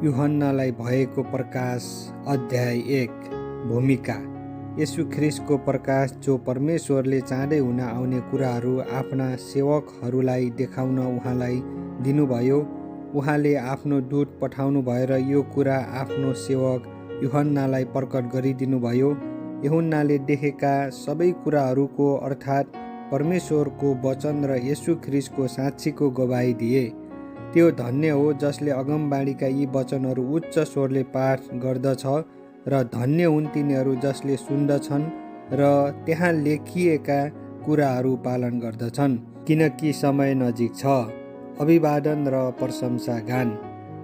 यूहन्नालाई भएको प्रकाश अध्याय 1। भूमिका। येशू ख्रिस्टको प्रकाश जो परमेश्वरले चाँडै हुन आउने कुराहरू आफ्ना सेवकहरूलाई देखाउन उहाँलाई दिनुभयो। उहाँले आफ्नो दूत पठाउनु भएर यो कुरा आफ्नो सेवक यूहन्नालाई प्रकट गरिदिनुभयो। यूहन्नाले देखेका सबै कुराहरूको अर्थात् परमेश्वरको वचन र येशू ख्रिस्टको साक्षीको गवाही दिए। त्यो धन्य हो जसले अगमबाणीका यी वचनहरू उच्च स्वरले पाठ गर्दछ र धन्य हुन् तिनीहरू जसले सुन्दछन् र त्यहाँ लेखिएका कुराहरू पालन गर्दछन्, किनकि समय नजिक छ। अभिवादन र प्रशंसा गान।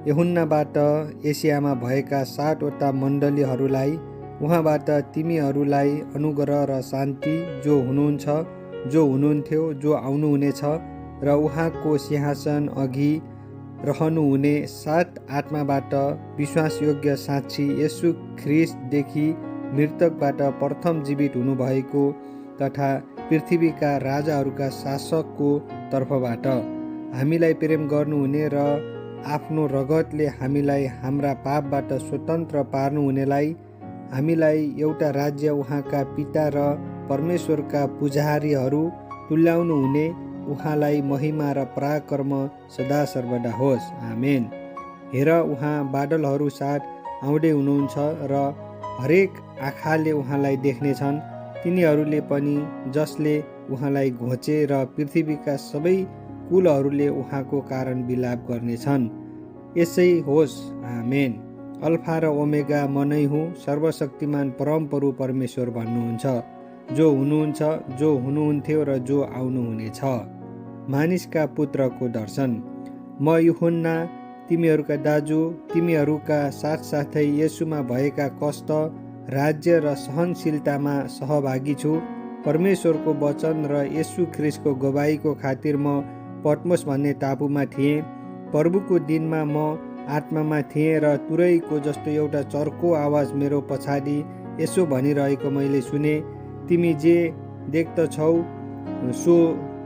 यूहन्नाबाट एसियामा भएका 7 वटा मण्डलीहरूलाई उहाँबाट तिमीहरूलाई अनुग्रह र शान्ति, जो हुनुहुन्छ, जो हुनुहुन्थ्यो, जो आउनुहुनेछ र उहाँको सिंहासन अघि रहनुहुने 7 आत्माबाट विश्वासयोग्य साक्षी येशू ख्रिस्टदेखि मृतकबाट प्रथम जीवित हुनुभएको तथा पृथ्वीका राजाहरूका शासकको तर्फबाट हामीलाई प्रेम गर्नुहुने र आफ्नो रगतले हामीलाई हाम्रा पापबाट स्वतन्त्र पार्नुहुनेलाई, हामीलाई एउटा राज्य, उहाँका पिता र परमेश्वरका पुजारीहरू तुल्याउनुहुने उहाँलाई महिमा र पराक्रम सदा सर्वदा होस्। आमेन। हेर, उहाँ बादलहरू साथ आउँदै हुनुहुन्छ र हरेक आँखाले उहाँलाई देख्नेछन्, तिनीहरूले पनि जसले उहाँलाई घोचे र पृथ्वीका सबै कुलहरूले उहाँको कारण विलाप गर्नेछन्। यसै होस्। आमेन। अल्फा र ओमेगा म नै हुँ, सर्वशक्तिमान परमप्रभु परमेश्वर भन्नुहुन्छ, जो हुनुहुन्छ, जो हुनुहुन्थ्यो र जो आउनुहुनेछ। मानिसका पुत्रको दर्शन। म यूहन्ना, तिमीहरूका दाजु, तिमीहरूका साथसाथै येशूमा भएका कष्ट, राज्य र सहनशीलतामा सहभागी छु। परमेश्वरको वचन र येशू ख्रिस्टको गवाहीको खातिर म पत्मोस भन्ने टापुमा थिएँ। प्रभुको दिनमा म आत्मामा थिएँ र तुरैको जस्तो एउटा चर्को आवाज मेरो पछाडि यसो भनिरहेको मैले सुने, तिमी जे देख्दछौ सो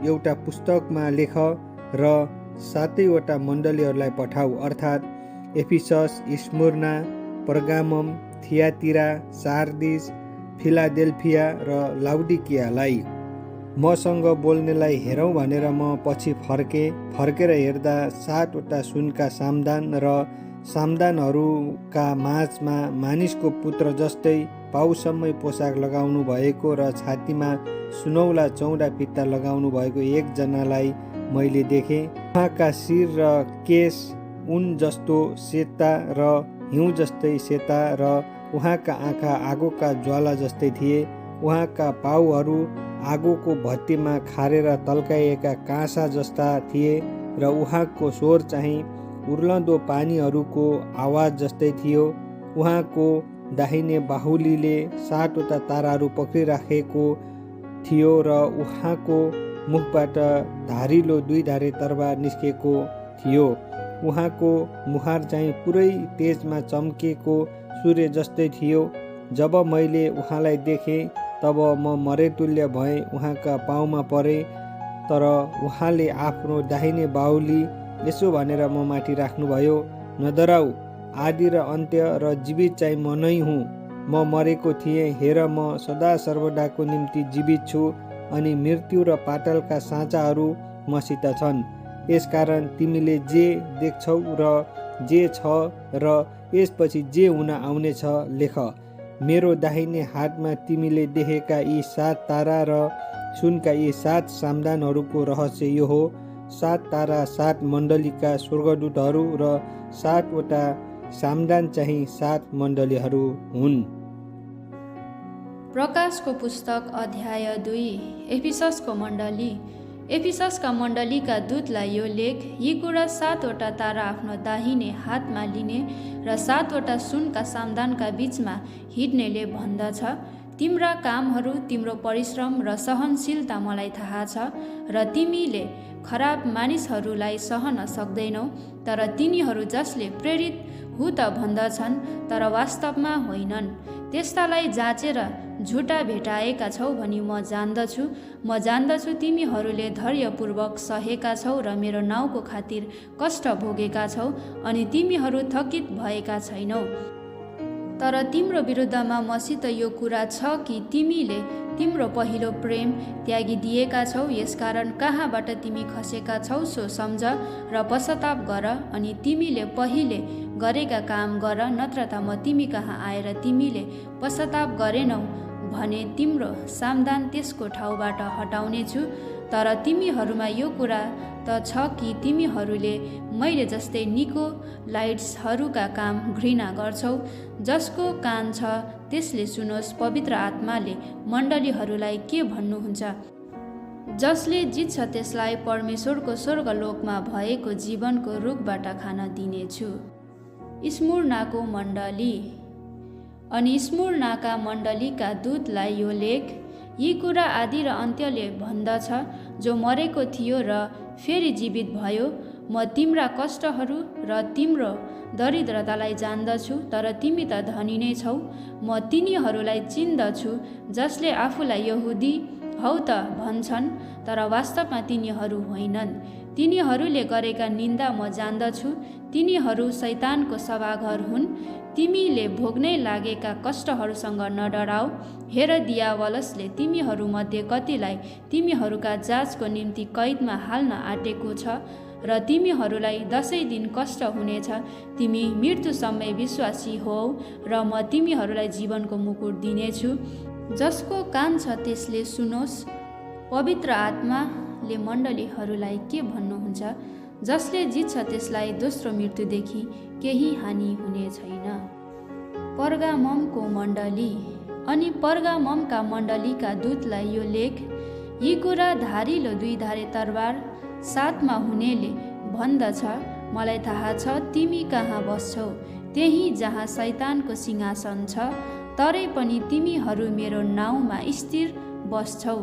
एउटा पुस्तकमा लेख र 7 वटा मण्डलीहरूलाई पठाऊ, अर्थात् एफिसस, स्मुर्ना, पर्गामम, थियातिरा, सार्दिस, फिलाडेल्फिया र लाउडिकियालाई। मसँग बोल्नेलाई हेरौँ भनेर म पछि फर्केर हेर्दा 7 वटा सुनका सामदान र सामदानहरूका माझमा मानिसको पुत्र जस्तै पाउसम्मै पोसाक लगाउनु भएको र छातीमा सुनौला चौडा फित्ता लगाउनु भएको एकजनालाई मैले देखेँ। उहाँका शिर र केश ऊन जस्तो सेता र हिउँ जस्तै सेता र उहाँका आँखा आगोका ज्वाला जस्तै थिए। उहाँका पाउहरू आगोको भट्टीमा खारेर तल्काइएका काँसा जस्ता थिए र उहाँको स्वर चाहिँ उर्लदो पानीहरूको आवाज जस्तै थियो। उहाँको दाहिने बाहुलीले 7 वटा ताराहरू पक्रिराखेको थियो र उहाँको मुखबाट धारिलो 2 धारे तरबार निस्केको थियो। उहाँको मुहार चाहिँ पुरै तेजमा चम्केको सूर्य जस्तै थियो। जब मैले उहाँलाई देखेँ तब म मरेतुल्य भएँ, उहाँका पाउमा परेँ। तर उहाँले आफ्नो दाहिने बाहुली यसो भनेर म माथि राख्नुभयो, नडराऊ, आदि र अन्त्य र जीवित चाहिँ म नै हुँ। म मरेको थिएँ, हेर म सदा सर्वदाको निम्ति जीवित छु अनि मृत्यु र पातालका साँचाहरू मसित छन्। यसकारण तिमीले जे देख्छौ र जे छ र यसपछि जे हुन आउनेछ लेख। मेरो दाहिने हातमा तिमीले देखेका यी 7 तारा र सुनका यी 7 सामदानहरूको रहस्य यो हो। 7 तारा 7 मण्डलीका स्वर्गदूतहरू र 7 वटा सामदान चाहिँ 7 मण्डलीहरू हुन्। प्रकाशको पुस्तक अध्याय 2। एफिससको मण्डली। एफिससका मण्डलीका दूतलाई यो लेख, यी कुरा 7 वटा तारा आफ्नो दाहिने हातमा लिने र 7 वटा सुनका सामदानका बीचमा हिँड्नेले भन्दछ, तिम्रा कामहरू, तिम्रो परिश्रम र सहनशीलता मलाई थाहा छ र तिमीले खराब मानिसहरूलाई सहन सक्दैनौ, तर तिनीहरू जसले प्रेरित हु त भन्दछन् तर वास्तवमा होइनन्, त्यस्तालाई जाँचेर झुटा भेटाएका छौ भनी म जान्दछु तिमीहरूले धैर्यपूर्वक सहेका छौ र मेरो नाउँको खातिर कष्ट भोगेका छौ अनि तिमीहरू थकित भएका छैनौ। तर तिम्रो विरुद्धमा मसित यो कुरा छ कि तिमीले तिम्रो पहिलो प्रेम त्यागिदिएका छौ। यसकारण कहाँबाट तिमी खसेका छौ सो सम्झ र पश्चाताप गर अनि तिमीले पहिले गरेका काम गर, नत्र त म तिमी कहाँ आएर तिमीले पश्चाताप गरेनौ भने तिम्रो सामदान त्यसको ठाउँबाट हटाउनेछु। तर तिमीहरूमा यो कुरा त छ कि तिमीहरूले मैले जस्तै निकोलाइट्सहरूका काम घृणा गर्छौ। जसको कान छ त्यसले सुनोस्, पवित्र आत्माले मण्डलीहरूलाई के भन्नुहुन्छ। जसले जित्छ त्यसलाई परमेश्वरको स्वर्गलोकमा भएको जीवनको रुखबाट खान दिनेछु। स्मुर्नाको मण्डली। अनि स्मुर्नाका मण्डलीका दूतलाई यो लेख, यी कुरा आदि र अन्त्यले भन्दछ, जो मरेको थियो र फेरि जीवित भयो। म तिम्रा कष्टहरू र तिम्रो दरिद्रतालाई जान्दछु, तर तिमी त धनी नै छौ। म तिनीहरूलाई चिन्दछु जसले आफूलाई यहुदी हौ त भन्छन्, तर वास्तवमा तिनीहरू होइनन्। तिनीहरूले गरेका निन्दा म जान्दछु। तिनीहरू शैतानको सभाघर हुन्। तिमीले भोग्नै लागेका कष्टहरूसँग नडराऊ। हेरोदियावलसले तिमीहरूमध्ये कतिलाई तिमीहरूका जाँचको निम्ति कैदमा हाल्न आँटेको छ र तिमीहरूलाई 10 दिन कष्ट हुनेछ। तिमी मृत्युसम्म विश्वासी हौ र म तिमीहरूलाई जीवनको मुकुट दिनेछु। जसको कान छ त्यसले सुनोस्, पवित्र आत्माले मण्डलीहरूलाई के भन्नुहुन्छ। जसले जित्छ त्यसलाई दोस्रो मृत्युदेखि केही हानि हुने छैन। पर्गाममको मण्डली। अनि पर्गाममका मण्डलीका दूतलाई यो लेख, यी कुरा धारिलो 2 धारे तरबार साथमा हुनेले भन्दछ, मलाई थाहा छ तिमी कहाँ बस्छौ, त्यही जहाँ शैतानको सिंहासन छ, तरै पनि तिमीहरू मेरो नाउँमा स्थिर बस्छौ।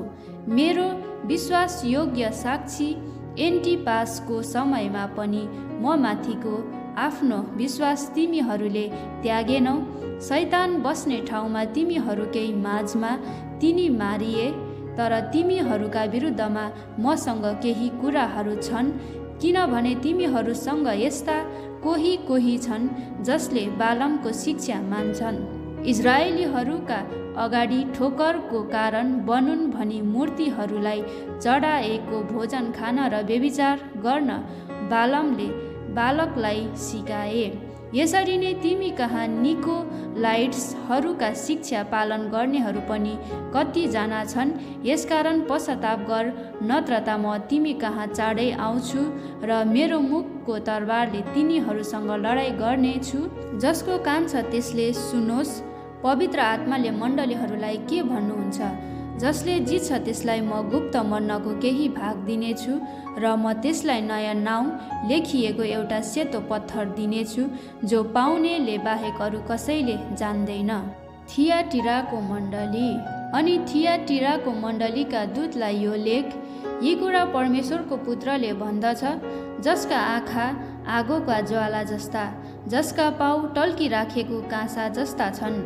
मेरो विश्वासयोग्य साक्षी एन्टिपासको समयमा पनि म माथिको आफ्नो विश्वास तिमीहरूले त्यागेनौ। शैतान बस्ने ठाउँमा तिमीहरूकै माझमा तिनी मारिए। तर तिमीहरूका विरुद्धमा मसँग केही कुराहरू छन्, किनभने तिमीहरूसँग यस्ता कोही छन् जसले बालमको शिक्षा मान्छन्। इजरायलीहरूका अगाडि ठोकरको कारण बनुन् भनी मूर्तिहरूलाई चढाएको भोजन खान र व्यभिचार गर्न बालमले बालकलाई सिकाए। यसरी नै तिमी कहाँ निकोलाइट्सहरूका शिक्षा पालन गर्नेहरू पनि कतिजना छन्। यसकारण पश्चाताप गर, नत्र त म तिमी कहाँ चाँडै आउँछु र मेरो मुखको तरबारले तिनीहरूसँग लडाइँ गर्नेछु। जसको कान छ त्यसले सुनोस्, पवित्र आत्माले मण्डलीहरूलाई के भन्नुहुन्छ। जसले जित्छ त्यसलाई म गुप्त मन्नको केही भाग दिनेछु र म त्यसलाई नयाँ नाउँ लेखिएको एउटा सेतो पत्थर दिनेछु, जो पाउनेले बाहेक अरू कसैले जान्दैन। थियाटिराको मण्डली। अनि थियाटिराको मण्डलीका दूतलाई यो लेख, यी कुरा परमेश्वरको पुत्रले भन्दछ, जसका आँखा आगोका ज्वाला जस्ता, जसका पाउ टल्किराखेको काँसा जस्ता छन्।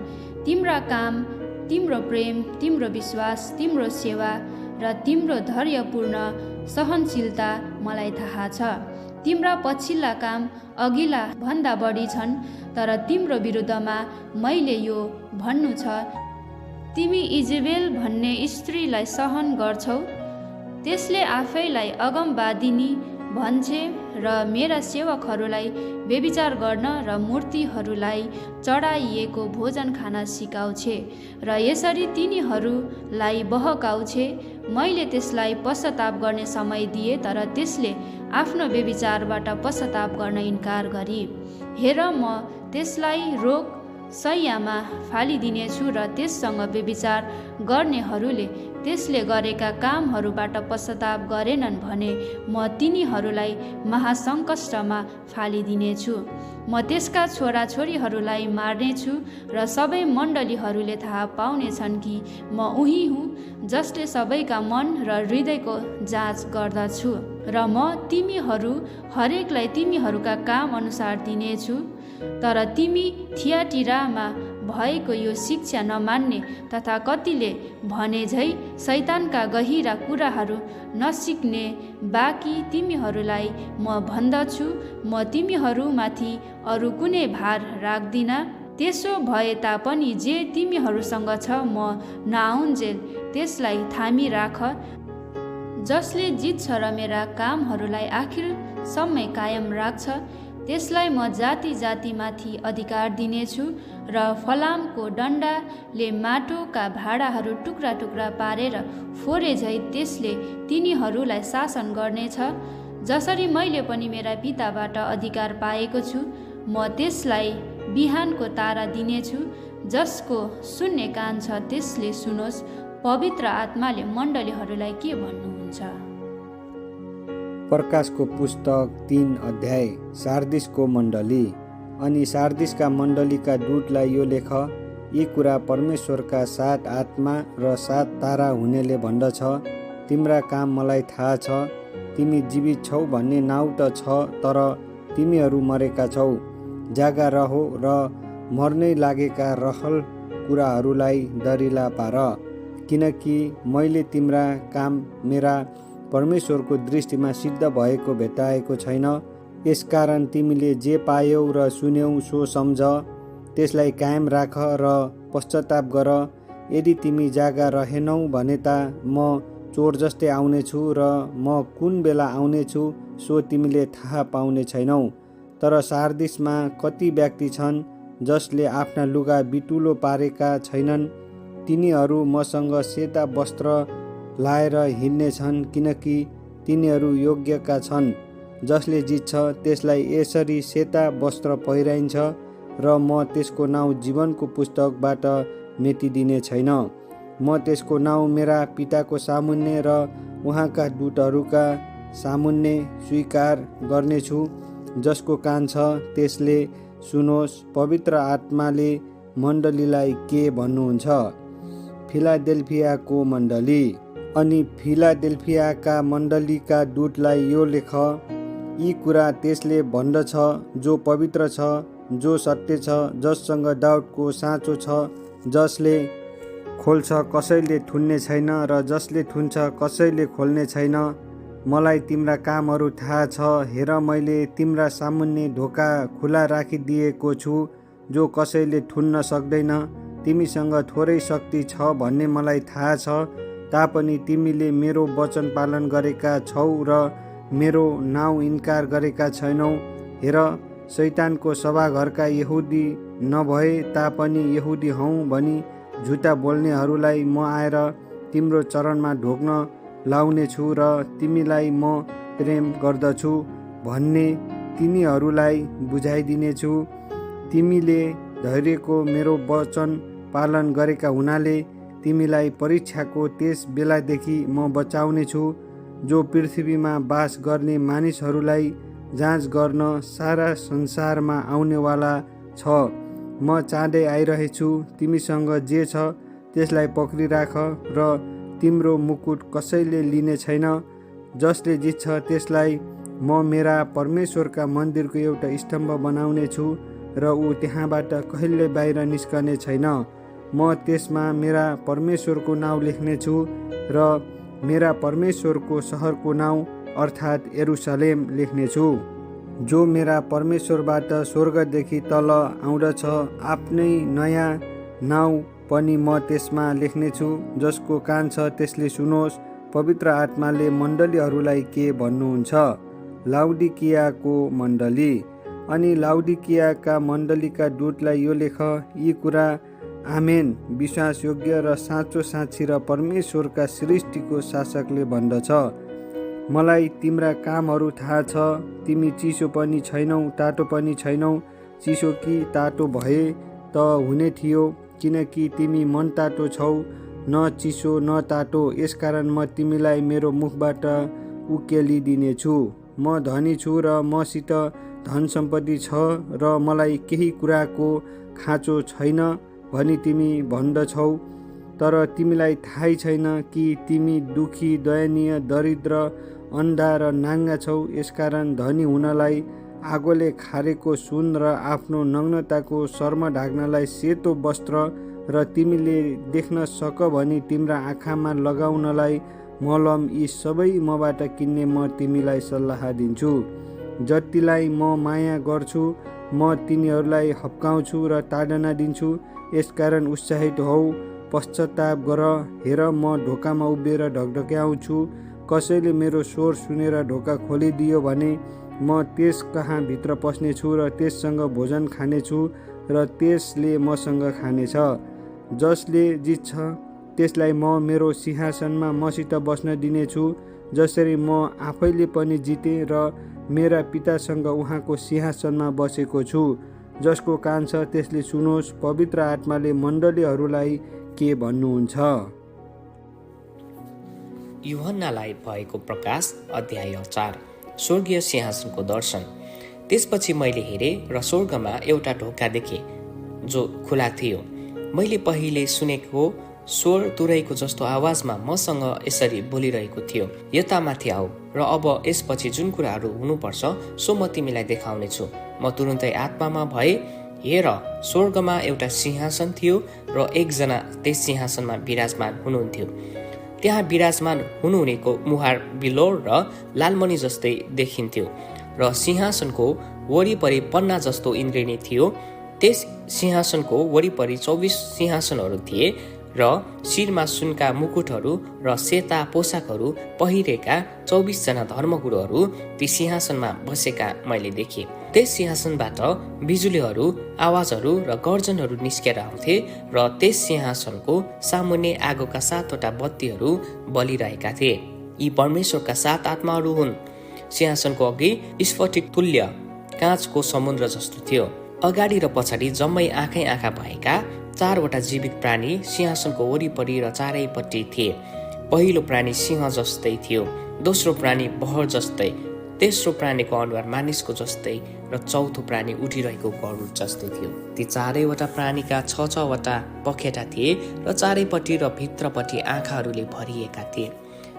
तिम्रा काम, तिम्रो प्रेम, तिम्रो विश्वास, तिम्रो सेवा र तिम्रो धैर्यपूर्ण सहनशीलता मलाई थाहा छ। तिम्रा पछिल्ला काम अघिल्ला भन्दा बढी छन्, तर तिम्रो विरुद्धमा मैले यो भन्नु छ, तिमी इजेबेल भन्ने स्त्रीलाई सहन गर्छौ। त्यसले आफैलाई अगमवादिनी भन्छे र मेरा सेवकहरूलाई व्यभिचार गर्न र मूर्तिहरूलाई चढाइएको भोजन खान सिकाउँछे र यसरी तिनीहरूलाई बहकाउँछे। मैले त्यसलाई पश्चाताप गर्ने समय दिए, तर त्यसले आफ्नो व्यभिचारबाट पश्चाताप गर्न इन्कार गरी। हेर, म त्यसलाई रोग शैयामा फालिदिनेछु र त्यससँग व्यभिचार गर्नेहरूले त्यसले गरेका कामहरूबाट पश्चाताप गरेनन् भने म तिनीहरूलाई महासङ्कष्टमा फालिदिनेछु। म त्यसका छोराछोरीहरूलाई मार्नेछु र सबै मण्डलीहरूले थाहा पाउनेछन् कि म उही हुँ जसले सबैका मन र हृदयको जाँच गर्दछु र म तिमीहरू हरेकलाई तिमीहरूका काम अनुसार दिनेछु। तर तिमी थियाटिरामा भएको यो शिक्षा नमान्ने तथा कतिले भने झै शैतानका गहिरा कुराहरू नसिक्ने बाँकी तिमीहरूलाई म भन्दछु, म तिमीहरूमाथि अरू कुनै भार राख्दिन। त्यसो भए तापनि जे तिमीहरूसँग छ म नआउन्जेल त्यसलाई थामी राख, जसले जित्छ र मेरा कामहरूलाई आखिरसम्म कायम राख्छ त्यसलाई म जाति जातिमाथि अधिकार दिनेछु र फलामको डन्डाले माटोका भाँडाहरू टुक्रा टुक्रा पारेर फोरे झै त्यसले तिनीहरूलाई शासन गर्नेछ। जसरी मैले पनि मेरा पिताबाट अधिकार पाएको छु म त्यसलाई बिहानको तारा दिनेछु। जसको सुन्ने कान छ त्यसले सुनोस्, पवित्र आत्माले मण्डलीहरूलाई के भन्नुहुन्छ। प्रकाशको पुस्तक 3 अध्याय। सार्दिसको मण्डली। अनि सार्दिसका मण्डलीका दूतलाई यो लेख, यी कुरा परमेश्वरका 7 आत्मा र 7 तारा हुनेले भन्दछ, तिम्रा काम मलाई थाहा छ। तिमी जीवित छौ भन्ने नाउँ त छ, तर तिमीहरू मरेका छौ। जागा रहो र मर्नै लागेका रहल कुराहरूलाई दरिला पार, किनकि मैले तिम्रा काम मेरा परमेश्वरको दृष्टिमा सिद्ध भएको भेट्टाएको छैन। यसकारण तिमीले जे पायौ र सुन्यौ सो सम्झ, त्यसलाई कायम राख र पश्चाताप गर। यदि तिमी जागा रहेनौ भने त म चोर जस्तै आउनेछु र म कुन बेला आउनेछु सो तिमीले थाहा पाउने छैनौ। तर सार्दिसमा कति व्यक्ति छन् जसले आफ्ना लुगा बिटुलो पारेका छैनन्, तिनीहरू मसँग सेता वस्त्र लाएर हिँड्नेछन्, किनकि तिनीहरू योग्यका छन्। जसले जित्छ त्यसलाई यसरी सेता वस्त्र पहिराइन्छ र म त्यसको नाउँ जीवनको पुस्तकबाट मेटिदिने छैन। म त्यसको नाउँ मेरा पिताको सामुन्ने र उहाँका दूतहरूका सामुन्ने स्वीकार गर्नेछु। जसको कान छ त्यसले सुनोस्, पवित्र आत्माले मण्डलीलाई के भन्नुहुन्छ। फिलाडेल्फियाको मण्डली। अनि फिलाडेल्फियाका मण्डलीका दूतलाई यो लेख, यी कुरा त्यसले भन्दछ जो पवित्र छ, जो सत्य छ, जससँग दाउदको साँचो छ, जसले खोल्छ कसैले थुन्ने छैन र जसले थुन्छ कसैले खोल्ने छैन। मलाई तिम्रा कामहरू थाहा छ। हेर, मैले तिम्रा सामुन्ने ढोका खुला राखिदिएको छु जो कसैले थुन्न सक्दैन। तिमीसँग थोरै शक्ति छ भन्ने मलाई थाहा छ, तापनि तिमीले मेरो वचन पालन गरेका छौ र मेरो नाउँ इन्कार गरेका छैनौ। हेर, शैतानको सभाघरका यहुदी नभए तापनि यहुदी हौँ भनी झुटा बोल्नेहरूलाई म आएर तिम्रो चरणमा ढोक्न लाउनेछु र तिमीलाई म प्रेम गर्दछु भन्ने तिनीहरूलाई बुझाइदिनेछु। तिमीले धैर्यको मेरो वचन पालन गरेका हुनाले तिमीलाई परीक्षाको त्यस बेलादेखि म बचाउनेछु जो पृथ्वीमा बास गर्ने मानिसहरूलाई जाँच गर्न सारा संसारमा आउनेवाला छ। म चाँडै आइरहेछु। तिमीसँग जे छ त्यसलाई पक्रिराख र तिम्रो मुकुट कसैले लिने छैन। जसले जित्छ त्यसलाई म मेरा परमेश्वरका मन्दिरको एउटा स्तम्भ बनाउने छु र ऊ त्यहाँबाट कहिल्यै बाहिर निस्कने छैन। म त्यसमा मेरा परमेश्वरको नाउँ लेख्नेछु र मेरा परमेश्वरको सहरको नाउँ अर्थात् यरुशलेम लेख्नेछु, जो मेरा परमेश्वरबाट स्वर्गदेखि तल आउँदछ। आफ्नै नयाँ नाउँ पनि म त्यसमा लेख्नेछु। जसको कान छ त्यसले सुनोस्, पवित्र आत्माले मण्डलीहरूलाई के भन्नुहुन्छ। लाउडिकियाको मण्डली। अनि लाउडिकियाका मण्डलीका दूतलाई यो लेख, यी कुरा आमेन, विश्वासयोग्य र साँचो साक्षी र परमेश्वरका सृष्टिको शासकले भन्दछ। मलाई तिम्रा कामहरू थाहा छ। तिमी चिसो पनि छैनौ, तातो पनि छैनौ। चिसो कि तातो भए त हुने थियो, किनकि तिमी मनतातो छौ, न चिसो न तातो। यसकारण म तिमीलाई मेरो मुखबाट उकेलिदिनेछु। म धनी छु र मसित धन सम्पत्ति छ र मलाई केही कुराको खाँचो छैन भनी तिमी भन्दछौ, तर तिमीलाई थाहै छैन कि तिमी दुखी, दयनीय, दरिद्र, अन्धा र नाङ्गा छौ। यसकारण धनी हुनलाई आगोले खारेको सुन र आफ्नो नग्नताको शर्म ढाक्नलाई सेतो वस्त्र र तिमीले देख्न सक भनी तिम्रा आँखामा लगाउनलाई मलम, यी सबै मबाट किन्ने म तिमीलाई सल्लाह दिन्छु। जतिलाई म माया गर्छु म तिनीहरूलाई हप्काउँछु र ताडना दिन्छु। यसकारण उत्साहित हौ, पश्चाताप गर। हेर, म ढोकामा उभिएर ढकढक्याउँछु। कसैले मेरो स्वर सुनेर ढोका खोलिदियो भने म त्यस कहाँ भित्र पस्नेछु र त्यससँग भोजन खानेछु र त्यसले मसँग खानेछ। जसले जित्छ त्यसलाई म मेरो सिंहासनमा मसित बस्न दिनेछु, जसरी म आफैले पनि जितेँ र मेरा पितासँग उहाँको सिंहासनमा बसेको छु। जसको कान छ त्यसले सुनोस्, पवित्र आत्माले मण्डलीहरूलाई के भन्नुहुन्छ। यूहन्नालाई भएको प्रकाश अध्याय 4। स्वर्गीय सिंहासनको दर्शन। त्यसपछि मैले हेरेँ र स्वर्गमा एउटा ढोका देखेँ जो खुला थियो। मैले पहिले सुनेको स्वर तुरैको जस्तो आवाजमा मसँग यसरी बोलिरहेको थियो, यता माथि आऊ र अब यसपछि जुन कुराहरू हुनुपर्छ सो म तिमीलाई देखाउनेछु। म तुरुन्तै आत्मामा भए। हेर, स्वर्गमा एउटा सिंहासन थियो र एकजना त्यस सिंहासनमा विराजमान हुनुहुन्थ्यो। त्यहाँ विराजमान हुनुहुनेको मुहार बिलोर र लालमणि जस्तै देखिन्थ्यो र सिंहासनको वरिपरि पन्ना जस्तो इन्द्रेणी थियो। त्यस सिंहासनको वरिपरि 24 सिंहासनहरू थिए र शिरमा सुनका मुकुटहरू र सेता पोसाकहरू पहिरेका 24 जना धर्मगुरुहरू ती सिंहासनमा बसेका मैले देखेँ। त्यस सिंहासनबाट बिजुलीहरू, आवाजहरू र गर्जनहरू निस्केर आउँथे र त्यस सिंहासनको सामुन्ने आगोका 7वटा बत्तीहरू बलिरहेका थिए। यी परमेश्वरका 7 आत्माहरू हुन्। सिंहासनको अघि स्फटिक तुल्य काँचको समुद्र जस्तो थियो। अगाडि र पछाडि जम्मै आँखै आँखा भएका 4वटा जीवित प्राणी सिंहासनको वरिपरि र चारैपट्टि थिए। पहिलो प्राणी सिंह जस्तै थियो, दोस्रो प्राणी बहर जस्तै, तेस्रो प्राणीको अनुहार मानिसको जस्तै र चौथो प्राणी उठिरहेको गरुड जस्तै थियो। ती चारैवटा प्राणीका 6-6वटा पखेटा थिए र चारैपट्टि र भित्रपट्टि आँखाहरूले भरिएका थिए।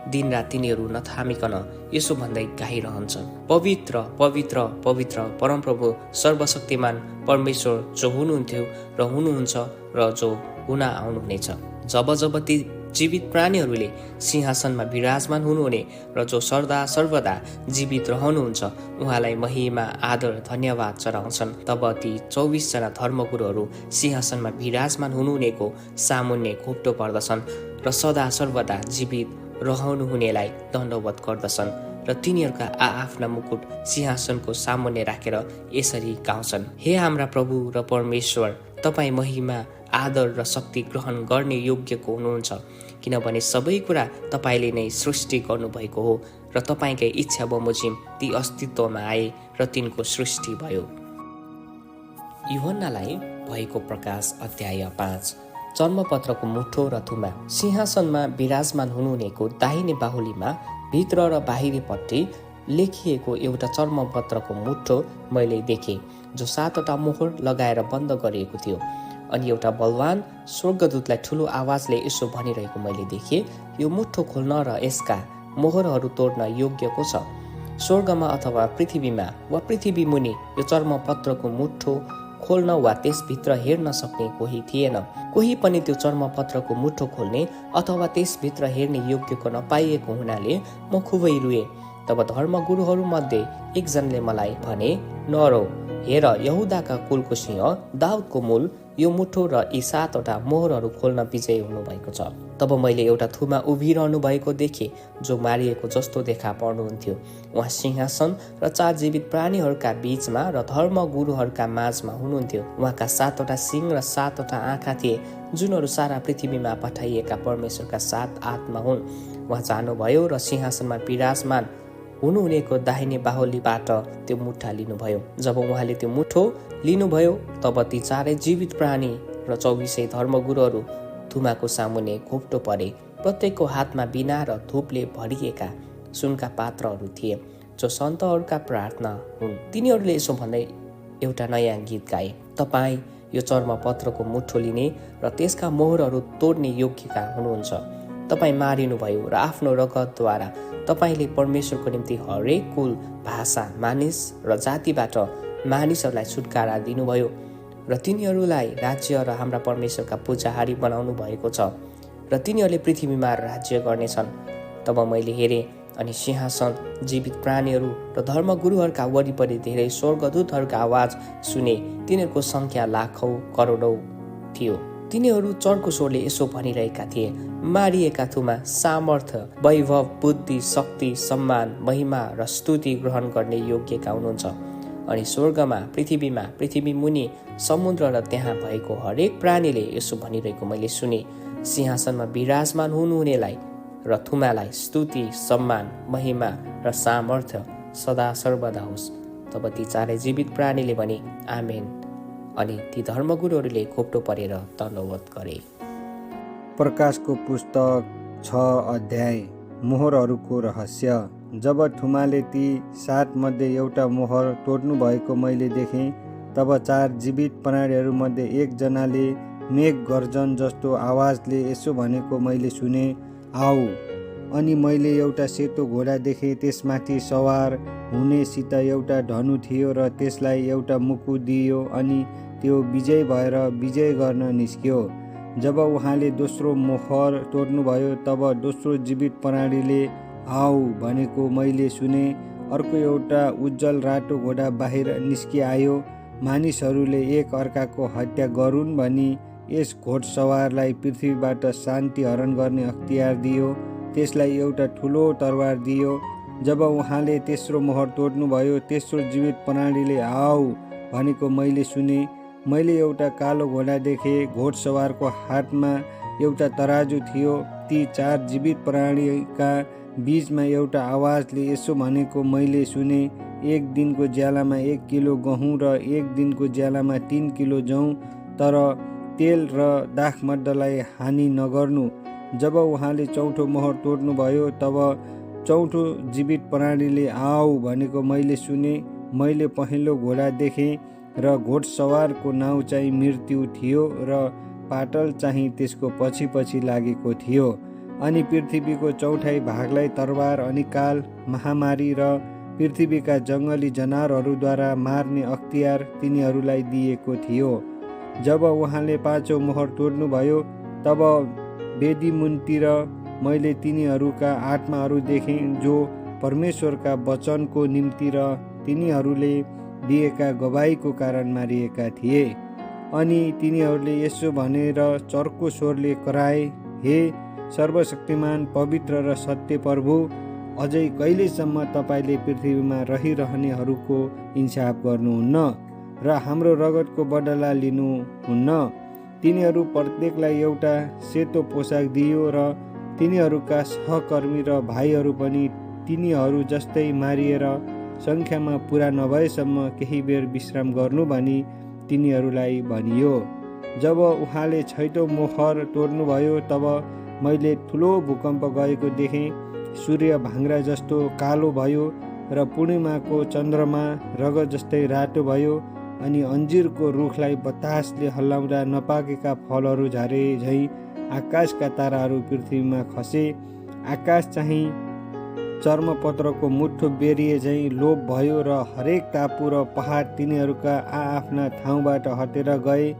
दिनरात तिनीहरू नथामिकन यसो भन्दै गाइरहन्छन्, पवित्र पवित्र पवित्र परमप्रभु सर्वशक्तिमान परमेश्वर, जो हुनुहुन्थ्यो र हुनुहुन्छ र जो हुन आउनुहुनेछ। जब जब ती जीवित प्राणीहरूले सिंहासनमा विराजमान हुनुहुने र जो सदा सर्वदा जीवित रहनुहुन्छ उहाँलाई महिमा, आदर, धन्यवाद चढाउँछन्, तब ती 24 जना धर्मगुरुहरू सिंहासनमा विराजमान हुनुहुनेको सामुन्ने घोप्टो पर्दछन् र सदा सर्वदा जीवित रहनुहुनेलाई दण्डवत गर्दछन् र तिनीहरूका आफ्ना मुकुट सिंहासनको सामुन्ने राखेर यसरी गाउँछन्, हे हाम्रा प्रभु र परमेश्वर, तपाईँ महिमा, आदर र शक्ति ग्रहण गर्ने योग्यको हुनुहुन्छ, किनभने सबै कुरा तपाईँले नै सृष्टि गर्नुभएको हो र तपाईँकै इच्छा बमोजिम ती अस्तित्वमा आए र तिनको सृष्टि भयो। यूहन्नालाई भएको प्रकाश अध्याय 5। चर्मपत्रको मुठो र थुमा। सिंहासनमा विराजमान हुनुहुनेको दाहिने बाहुलीमा भित्र र बाहिरीपट्टि लेखिएको एउटा चर्मपत्रको मुठो मैले देखेँ, जो 7वटा मोहर लगाएर बन्द गरिएको थियो। अनि एउटा बलवान स्वर्गदूतलाई ठुलो आवाजले यसो भनिरहेको मैले देखेँ, यो मुठो खोल्न र यसका मोहरहरू तोड्न योग्यको छ। स्वर्गमा अथवा पृथ्वीमा वा पृथ्वी मुनि यो चर्मपत्रको मुठो खोल्न वा त्यसभित्र हेर्न सक्ने कोही थिएन। कोही पनि त्यो चर्मपत्रको मुठो खोल्ने अथवा त्यसभित्र हेर्ने योग्यको नपाइएको हुनाले म खुबै रुएँ। तब धर्मगुरुहरूमध्ये एकजनाले मलाई भने, नरो, हेर, यहुदाका कुलको सिंह दाउदको मूल यो मुठो र यी 7वटा मोहरहरू खोल्न विजयी हुनुभएको छ। तब मैले एउटा थुमा उभिरहनु भएको देखेँ, जो मारिएको जस्तो देखा पर्नुहुन्थ्यो। उहाँ सिंहासन र 4 जीवित प्राणीहरूका बीचमा र धर्मगुरुहरूका माझमा हुनुहुन्थ्यो। उहाँका 7वटा सिंह र 7वटा आँखा थिए, जुनहरू सारा पृथ्वीमा पठाइएका परमेश्वरका 7 आत्मा हुन्। उहाँ जानुभयो र सिंहासनमा विराजमान हुनुहुनेको दाहिने बाहुलीबाट त्यो मुठा लिनुभयो। जब उहाँले त्यो मुठो लिनुभयो तब ती 4 जीवित प्राणी र 24 धर्मगुरुहरू थुमाको सामुन्ने घोप्टो परे। प्रत्येकको हातमा बीना र धूपले भरिएका सुनका पात्रहरू थिए, जो सन्तहरूका प्रार्थना हुन्। तिनीहरूले यसो भन्दै एउटा नयाँ गीत गाए, तपाईँ यो चर्मपत्रको मुठो लिने र त्यसका मोहरहरू तोड्ने योग्यका हुनुहुन्छ। तपाईँ मारिनुभयो र आफ्नो रगतद्वारा तपाईँले परमेश्वरको निम्ति हरेक कुल, भाषा, मानिस र जातिबाट मानिसहरूलाई छुटकारा दिनुभयो र तिनीहरूलाई राज्य र हाम्रा परमेश्वरका पूजाहारी बनाउनु भएको छ र तिनीहरूले पृथ्वीमा राज्य गर्नेछन्। तब मैले हेरेँ अनि सिंहासन, जीवित प्राणीहरू र धर्मगुरुहरूका वरिपरि धेरै स्वर्गदूतहरूका आवाज सुने। तिनीहरूको सङ्ख्या लाखौँ करोडौँ थियो। तिनीहरू चर्को स्वरले यसो भनिरहेका थिए, मारिएका थुमा सामर्थ्य, वैभव, बुद्धि, शक्ति, सम्मान, महिमा र स्तुति ग्रहण गर्ने योग्यका हुनुहुन्छ। अनि स्वर्गमा, पृथ्वीमा, पृथ्वी मुनि, समुद्र र त्यहाँ भएको हरेक प्राणीले यसो भनिरहेको मैले सुने, सिंहासनमा विराजमान हुनुहुनेलाई र थुमालाई स्तुति, सम्मान, महिमा र सामर्थ्य सदा सर्वदा होस्। तब ती चारै जीवित प्राणीले भने आमेन। अनि ती धर्मगुरुहरूले घोप्टो परेर दण्डवत गरे। प्रकाशको पुस्तक 6 अध्याय। मोहरहरूको रहस्य। जब थुमाले ती 7 मध्ये एउटा मोहर तोड्नु भएको मैले देखेँ, तब 4 जीवित प्राणीहरूमध्ये एकजनाले मेघ गर्जन जस्तो आवाजले यसो भनेको मैले सुने, आऊ। अनि मैले एउटा सेतो घोडा देखेँ। त्यसमाथि सवार हुनेसित एउटा धनु थियो र त्यसलाई एउटा मुकुट दिइयो अनि त्यो विजय भएर विजय गर्न निस्क्यो। जब उहाँले दोस्रो मोहर तोड्नुभयो, तब दोस्रो जीवित प्राणीले आऊ भनेको मैले सुने। अर्को एउटा उज्जवल रातो घोडा बाहिर निस्किआयो। मानिसहरूले एक अर्काको हत्या गरून् भनी यस घोडसवारलाई पृथ्वीबाट शान्ति हरण गर्ने अख्तियार दियो। त्यसलाई एउटा ठुलो तरवार दियो। जब उहाँले तेस्रो मोहर तोड्नुभयो, तेस्रो जीवित प्राणीले आऊ भनेको मैले सुने। मैले एउटा कालो घोडा देखेँ। घोडसवारको हातमा एउटा तराजु थियो। ती 4 जीवित प्राणीका बीचमा एउटा आवाजले यसो भनेको मैले सुने, एक दिनको ज्यालामा 1 किलो गहुँ र एक दिनको ज्यालामा 3 किलो जौँ, तर तेल र दाखमड्डलाई हानि नगर्नु। जब उहाँले चौथो मोहर तोड्नुभयो, तब चौथो जीवित प्राणीले आऊ भनेको मैले सुने। मैले पहिलो घोडा देखेँ र घोडसवारको नाउँ चाहिँ मृत्यु थियो र पाटल चाहिँ त्यसको पछि पछि लागेको थियो। अनि पृथ्वीको चौथाइ भागलाई तरवार, अनिकाल, महामारी र पृथ्वीका जङ्गली जनावरहरूद्वारा मार्ने अख्तियार तिनीहरूलाई दिएको थियो। जब उहाँले 5औं मोहर तोड्नुभयो, तब वेदी मुनितिर मैले तिनीहरूका आत्माहरू देखेँ जो परमेश्वरका वचनको निम्ति र तिनीहरूले दिएका गवाहीको कारण मारिएका थिए। अनि तिनीहरूले यसो भनेर चर्को स्वरले कराए, हे सर्वशक्तिमान, पवित्र र सत्य प्रभु, अझै कहिलेसम्म तपाईँले पृथ्वीमा रहिरहनेहरूको इन्साफ गर्नुहुन्न र हाम्रो रगतको बदला लिनुहुन्न। तिनीहरू प्रत्येकलाई एउटा सेतो पोसाक दियो र तिनीहरूका सहकर्मी र भाइहरू पनि तिनीहरू जस्तै मारिएर सङ्ख्यामा पुरा नभएसम्म केही बेर विश्राम गर्नु भनी तिनीहरूलाई भनियो। जब उहाँले 6औं मोहर तोड्नुभयो, तब मैले ठुलो भूकम्प गएको देखेँ। सूर्य भाङ्रा जस्तो कालो भयो र पूर्णिमाको चन्द्रमा रगत जस्तै रातो भयो। अनि अन्जिरको रुखलाई बतासले हल्लाउँदा नपाकेका फलहरू झारे झैँ आकाशका ताराहरू पृथ्वीमा खसे। आकाश चाहिँ चर्मपत्रको मुठो बेरिए झैँ लोप भयो र हरेक टापु र पहाड तिनीहरूका आआफ्ना ठाउँबाट हटेर गए।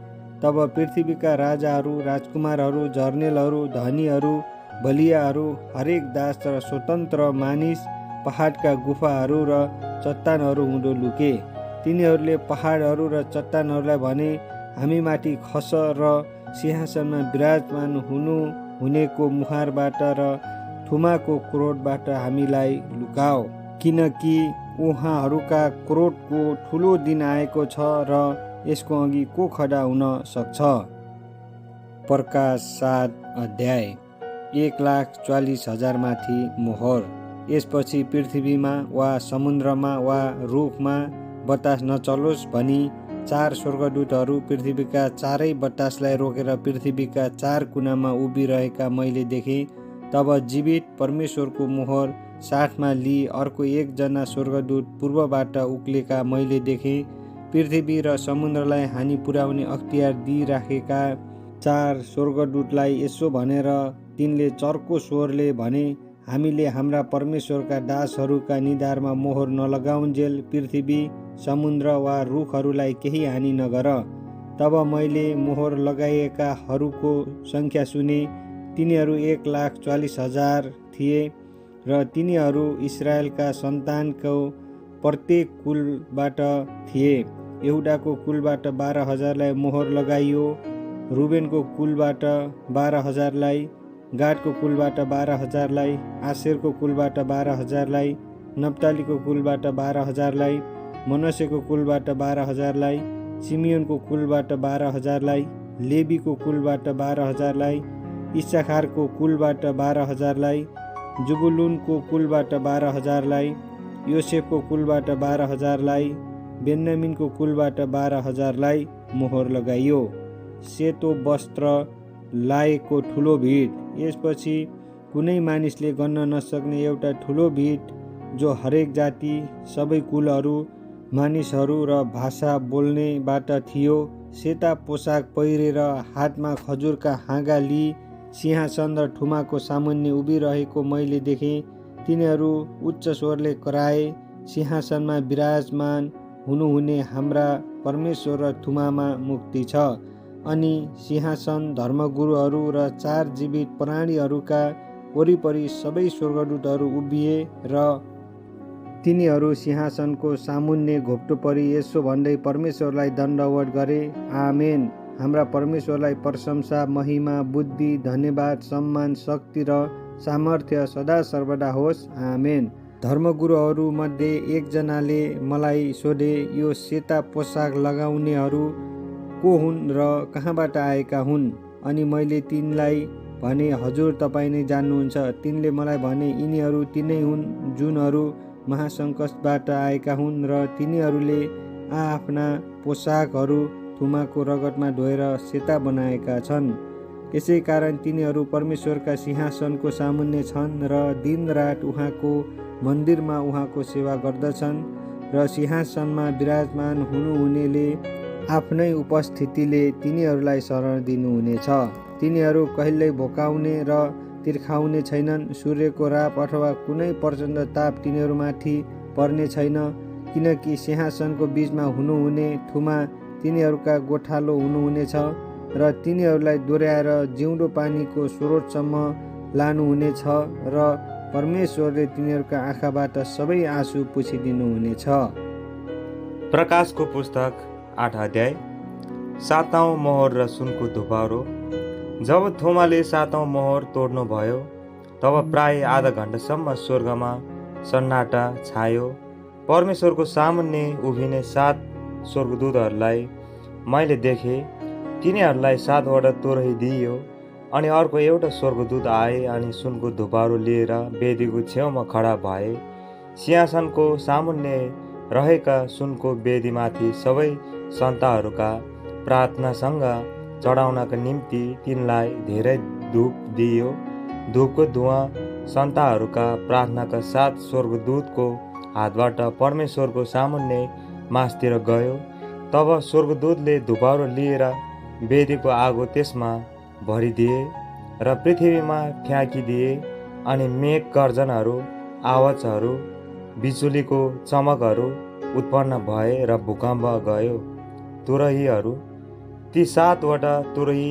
तब पृथ्वीका राजाहरू, राजकुमारहरू, जर्नेलहरू, धनीहरू, बलियाहरू, हरेक दास र स्वतन्त्र मानिस पहाडका गुफाहरू र चट्टानहरू हुँदो लुके। तिनीहरूले पहाडहरू र चट्टानहरूलाई भने, हामी माथि खस र सिंहासनमा विराजमान हुनेको मुहारबाट र थुमाको क्रोधबाट हामीलाई लुकाओ, किनकि उहाँहरूका क्रोधको ठुलो दिन आएको छ र यसको अघि को खडा हुन सक्छ। प्रकाश 7 अध्याय। 1,40,000 माथि मोहर। यसपछि पृथ्वीमा वा समुद्रमा वा रुखमा बतास नचलोस् भनी 4 स्वर्गदूतहरू पृथ्वीका चारै बतासलाई रोकेर पृथ्वीका 4 कुनामा उभिरहेका मैले देखेँ। तब जीवित परमेश्वरको मोहर साथमा लिई अर्को एकजना स्वर्गदूत पूर्वबाट उक्लेका मैले देखेँ। पृथ्वी र समुद्रलाई हानि पुर्याउने अख्तियार दिइराखेका 4 स्वर्गदूतलाई यसो भनेर तिनले चर्को स्वरले भने, हामीले हाम्रा परमेश्वरका दासहरूका निधारमा मोहर नलगाउन्जेल पृथ्वी, समुद्र वा रुखहरूलाई केही हानि नगर। तब मैले मोहर लगाइएकाहरूको सङ्ख्या सुने। तिनीहरू 1,40,000 थिए र तिनीहरू इस्राएलका सन्तानको प्रत्येक कुलबाट थिए। यहुदाको कुलबाट 12,000लाई मोहर लगाइयो, रुबेनको कुलबाट 12,000लाई, गाडको कुलबाट 12,000लाई, आशेरको कुलबाट 12,000लाई, नप्तालीको कुलबाट 12,000लाई, मनसेको कुलबाट 12,000लाई, सिमियोनको कुलबाट 12,000लाई, लेवीको कुलबाट 12,000लाई, इस्साखारको कुलबाट 12,000लाई, जुबुलुनको कुलबाट 12,000लाई, योसेफको कुलबाट 12,000लाई, बेन्यामिनको कुलबाट 12,000लाई मोहर लगाइयो। सेतो वस्त्र लाएको ठुलो भिड। यसपछि कुनै मानिसले गन्न नसक्ने एउटा ठुलो भिड, जो हरेक जाति, सबै कुलहरू, मानिसहरू र भाषा बोल्नेबाट थियो, सेता पोसाक पहिरेर हातमा खजुरका हाँगा लिई सिंहासन र ठुमाको सामुन्ने उभिरहेको मैले देखेँ। तिनीहरू उच्च स्वरले कराए, सिंहासनमा विराजमान हुनुहुने हाम्रा परमेश्वर र थुमामा मुक्ति छ। अनि सिंहासन, धर्मगुरुहरू र 4 जीवित प्राणीहरूका वरिपरि सबै स्वर्गदूतहरू उभिए र तिनीहरू सिंहासनको सामुन्ने घोप्टो परि यसो भन्दै परमेश्वरलाई दण्डवत गरे, आमेन। हाम्रा परमेश्वरलाई प्रशंसा, महिमा, बुद्धि, धन्यवाद, सम्मान, शक्ति र सामर्थ्य सदा सर्वदा होस्, आमेन। धर्मगुरुहरू मध्ये एकजनाले मलाई सोधे, यो सेता पोसाक लगाउनेहरू को हुन् र कहाँबाट आएका हुन्? अनि मैले तिनलाई भने, हजुर तपाईँ नै जान्नुहुन्छ। तिनले मलाई भने, यिनीहरू तिनै हुन् जुनहरू महासङ्कटबाट आएका हुन् र तिनीहरूले आफ्ना पोसाकहरू थुमाको रगतमा धोएर सेता बनाएका छन्। यसै कारण तिनीहरू परमेश्वरका सिंहासनको सामुन्ने छन् र दिनरात उहाँको मन्दिरमा उहाँको सेवा गर्दछन् र सिंहासनमा विराजमान हुनुहुनेले आफ्नै उपस्थितिले तिनीहरूलाई शरण दिनुहुनेछ। तिनीहरू कहिल्यै भोकाउने र तिर्खाउने छैनन्। सूर्यको राप अथवा कुनै प्रचण्ड ताप तिनीहरूमाथि पर्ने छैन, किनकि सिंहासनको बीचमा हुनुहुने थुमा तिनीहरूका गोठालो हुनुहुनेछ र तिनीहरूलाई दोहोऱ्याएर जिउँदो पानीको स्रोतसम्म लानुहुनेछ र परमेश्वरले तिनीहरूका आँखाबाट सबै आँसु पुछिदिनुहुनेछ। प्रकाशको पुस्तक 8 अध्याय। 7औं मोहर र सुनको धुपारो। जब थोमाले 7औं मोहर तोड्नु भयो, तब प्राय आधा घण्टासम्म स्वर्गमा सन्नाटा छायो। परमेश्वरको सामुन्ने उभिने 7 स्वर्गदूतहरूलाई मैले देखेँ। तिनीहरूलाई 7वटा तोरही दिइयो। अनि अर्को एउटा स्वर्गदूत आए अनि सुनको धुपारो लिएर वेदीको छेउमा खडा भए। सिंहासनको सामुन्ने रहेका सुनको वेदीमाथि सबै सन्ताहरूका प्रार्थनासँग चढाउनका निम्ति तिनलाई धेरै धूप दिइयो। धूपको धुवाँ सन्ताहरूका प्रार्थनाका 7 स्वर्गदूतको हातबाट परमेश्वरको सामुन्ने मासतिर गयो। तब स्वर्गदूतले धुपारो लिएर वेदीको आगो त्यसमा भरिदिए र पृथ्वीमा फ्याँकिदिए। अनि मेघ गर्जनहरू, आवाजहरू, बिजुलीको चमकहरू उत्पन्न भए र भूकम्प गयो। तुरहीहरू। ती 7वटा तुरही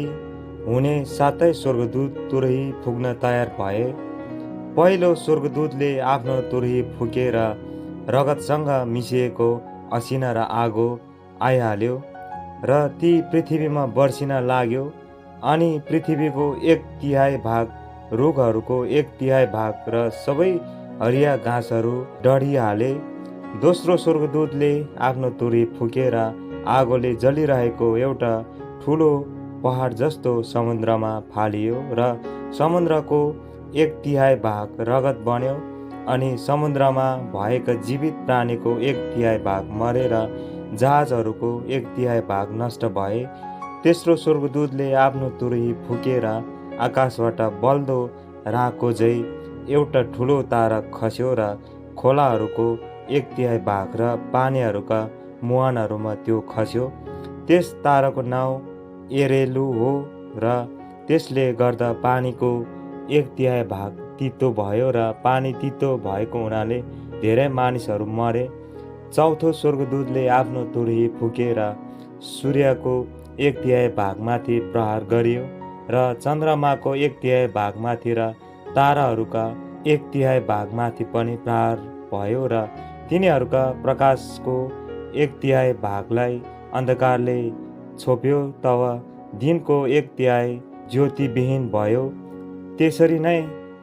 हुने 7 स्वर्गदूत तुरही फुक्न तयार भए। पहिलो स्वर्गदूतले आफ्नो तुरही फुकेर रगतसँग मिसिएको असिना र आगो आइहाल्यो र ती पृथ्वीमा बर्सिन लाग्यो। अनि पृथ्वीको 1/3 भाग, रुखहरूको 1/3 भाग र सबै हरिया घाँसहरू डढिहाले। दोस्रो स्वर्गदूतले आफ्नो तुरही फुकेर आगोले जलिरहेको एउटा ठुलो पहाड जस्तो समुद्रमा फालियो र समुद्रको 1/3 भाग रगत बन्यो। अनि समुद्रमा भएका जीवित प्राणीको 1/3 भाग मरेर जहाजहरूको 1/3 भाग नष्ट भए। तेस्रो स्वर्गदूतले आफ्नो तुरही फुकेर आकाशबाट बल्दो राँको झै एउटा ठुलो तारा खस्यो र खोलाहरूको 1/3 भाग र पानीहरूका मुहानहरूमा त्यो खस्यो। त्यस ताराको नाउँ एरेलु हो र त्यसले गर्दा पानीको 1/3 भाग तितो भयो र पानी तितो भएको हुनाले धेरै मानिसहरू मरे। चौथो स्वर्गदूतले आफ्नो तुरही फुकेर सूर्यको 1/3 भागमाथि प्रहार गरियो र चन्द्रमाको 1/3 भागमाथि र ताराहरूका 1/3 भागमाथि पनि प्रहार भयो र तिनीहरूका प्रकाशको 1/3 भागलाई अन्धकारले छोप्यो। तब दिनको 1/3 ज्योतिविहीन भयो। त्यसरी नै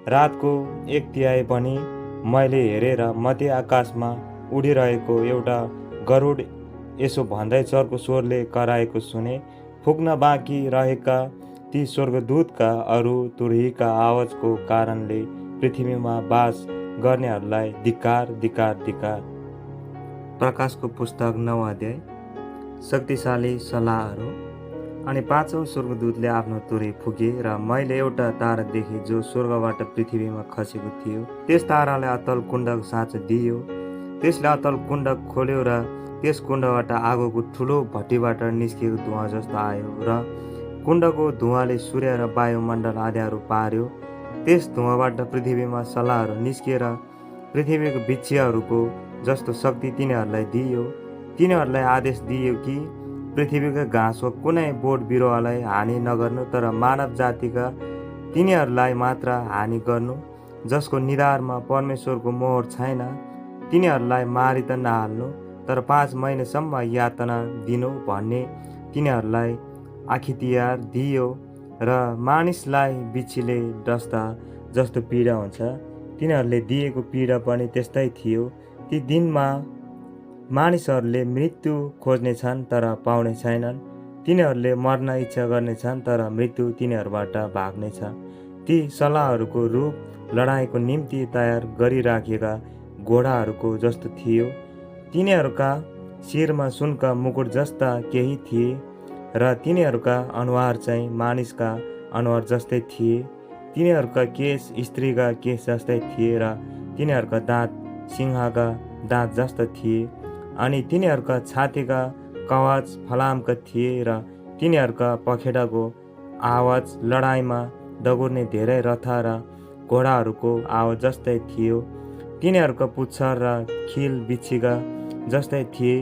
रातको 1/3 पनि। मैले हेरेर मध्य आकाशमा उडिरहेको एउटा गरुड यसो भन्दै चर्को स्वरले कराएको सुने, फुक्न बाँकी रहेका ती स्वर्गदूतका अरू तुरहीका आवाजको कारणले पृथ्वीमा बास गर्नेहरूलाई धिक्कार, धिक्कार, धिक्कार। प्रकाशको पुस्तक 9 अध्याय। शक्तिशाली सल्लाहहरू। अनि 5औं स्वर्गदूतले आफ्नो तुरही फुके र मैले एउटा तारा देखेँ जो स्वर्गबाट पृथ्वीमा खसेको थियो। त्यस तारालाई अतल कुण्डको साँचो दिइयो। त्यसले अतल कुण्ड खोल्यो र त्यस कुण्डबाट आगोको ठुलो भट्टीबाट निस्किएको धुवाँ जस्तो आयो र कुण्डको धुवाँले सूर्य र वायुमण्डल आधाहरू पार्यो। त्यस धुवाँबाट पृथ्वीमा सल्लाहहरू निस्किएर पृथ्वीको वृक्षहरूको जस्तो शक्ति तिनीहरूलाई दिइयो। तिनीहरूलाई आदेश दिइयो कि पृथ्वीका घाँस वा कुनै बोट बिरुवालाई हानि नगर्नु, तर मानव जातिका तिनीहरूलाई मात्र हानि गर्नु जसको निधारमा परमेश्वरको मोहर छैन। तिनीहरूलाई मारि त नहाल्नु, तर 5 महिनासम्म यातना दिनु भन्ने तिनीहरूलाई आखितियार दिइयो। र मानिसलाई बिच्छीले डस्दा जस्तो पीडा हुन्छ, तिनीहरूले दिएको पीडा पनि त्यस्तै थियो। ती दिनमा मानिसहरूले मृत्यु खोज्नेछन् तर पाउने छैनन्। तिनीहरूले मर्न इच्छा गर्नेछन् तर मृत्यु तिनीहरूबाट भाग्नेछ। ती सल्लाहहरूको रूप लडाइँको निम्ति तयार गरिराखेका घोडाहरूको जस्तो थियो। तिनीहरूका शिरमा सुनका मुकुट जस्ता केही थिए र तिनीहरूका अनुहार चाहिँ मानिसका अनुहार जस्तै थिए। तिनीहरूका केश स्त्रीका केश जस्तै थिए र तिनीहरूका दाँत सिंहका दाँत जस्ता थिए। अनि तिनीहरूका छातीका कवच फलामका थिए र तिनीहरूका पखेटाको आवाज लडाइँमा दगुर्ने धेरै रथ र घोडाहरूको आवाज जस्तै थियो। तिनीहरूका पुच्छर र खिल बिच्छीका जस्तै थिए।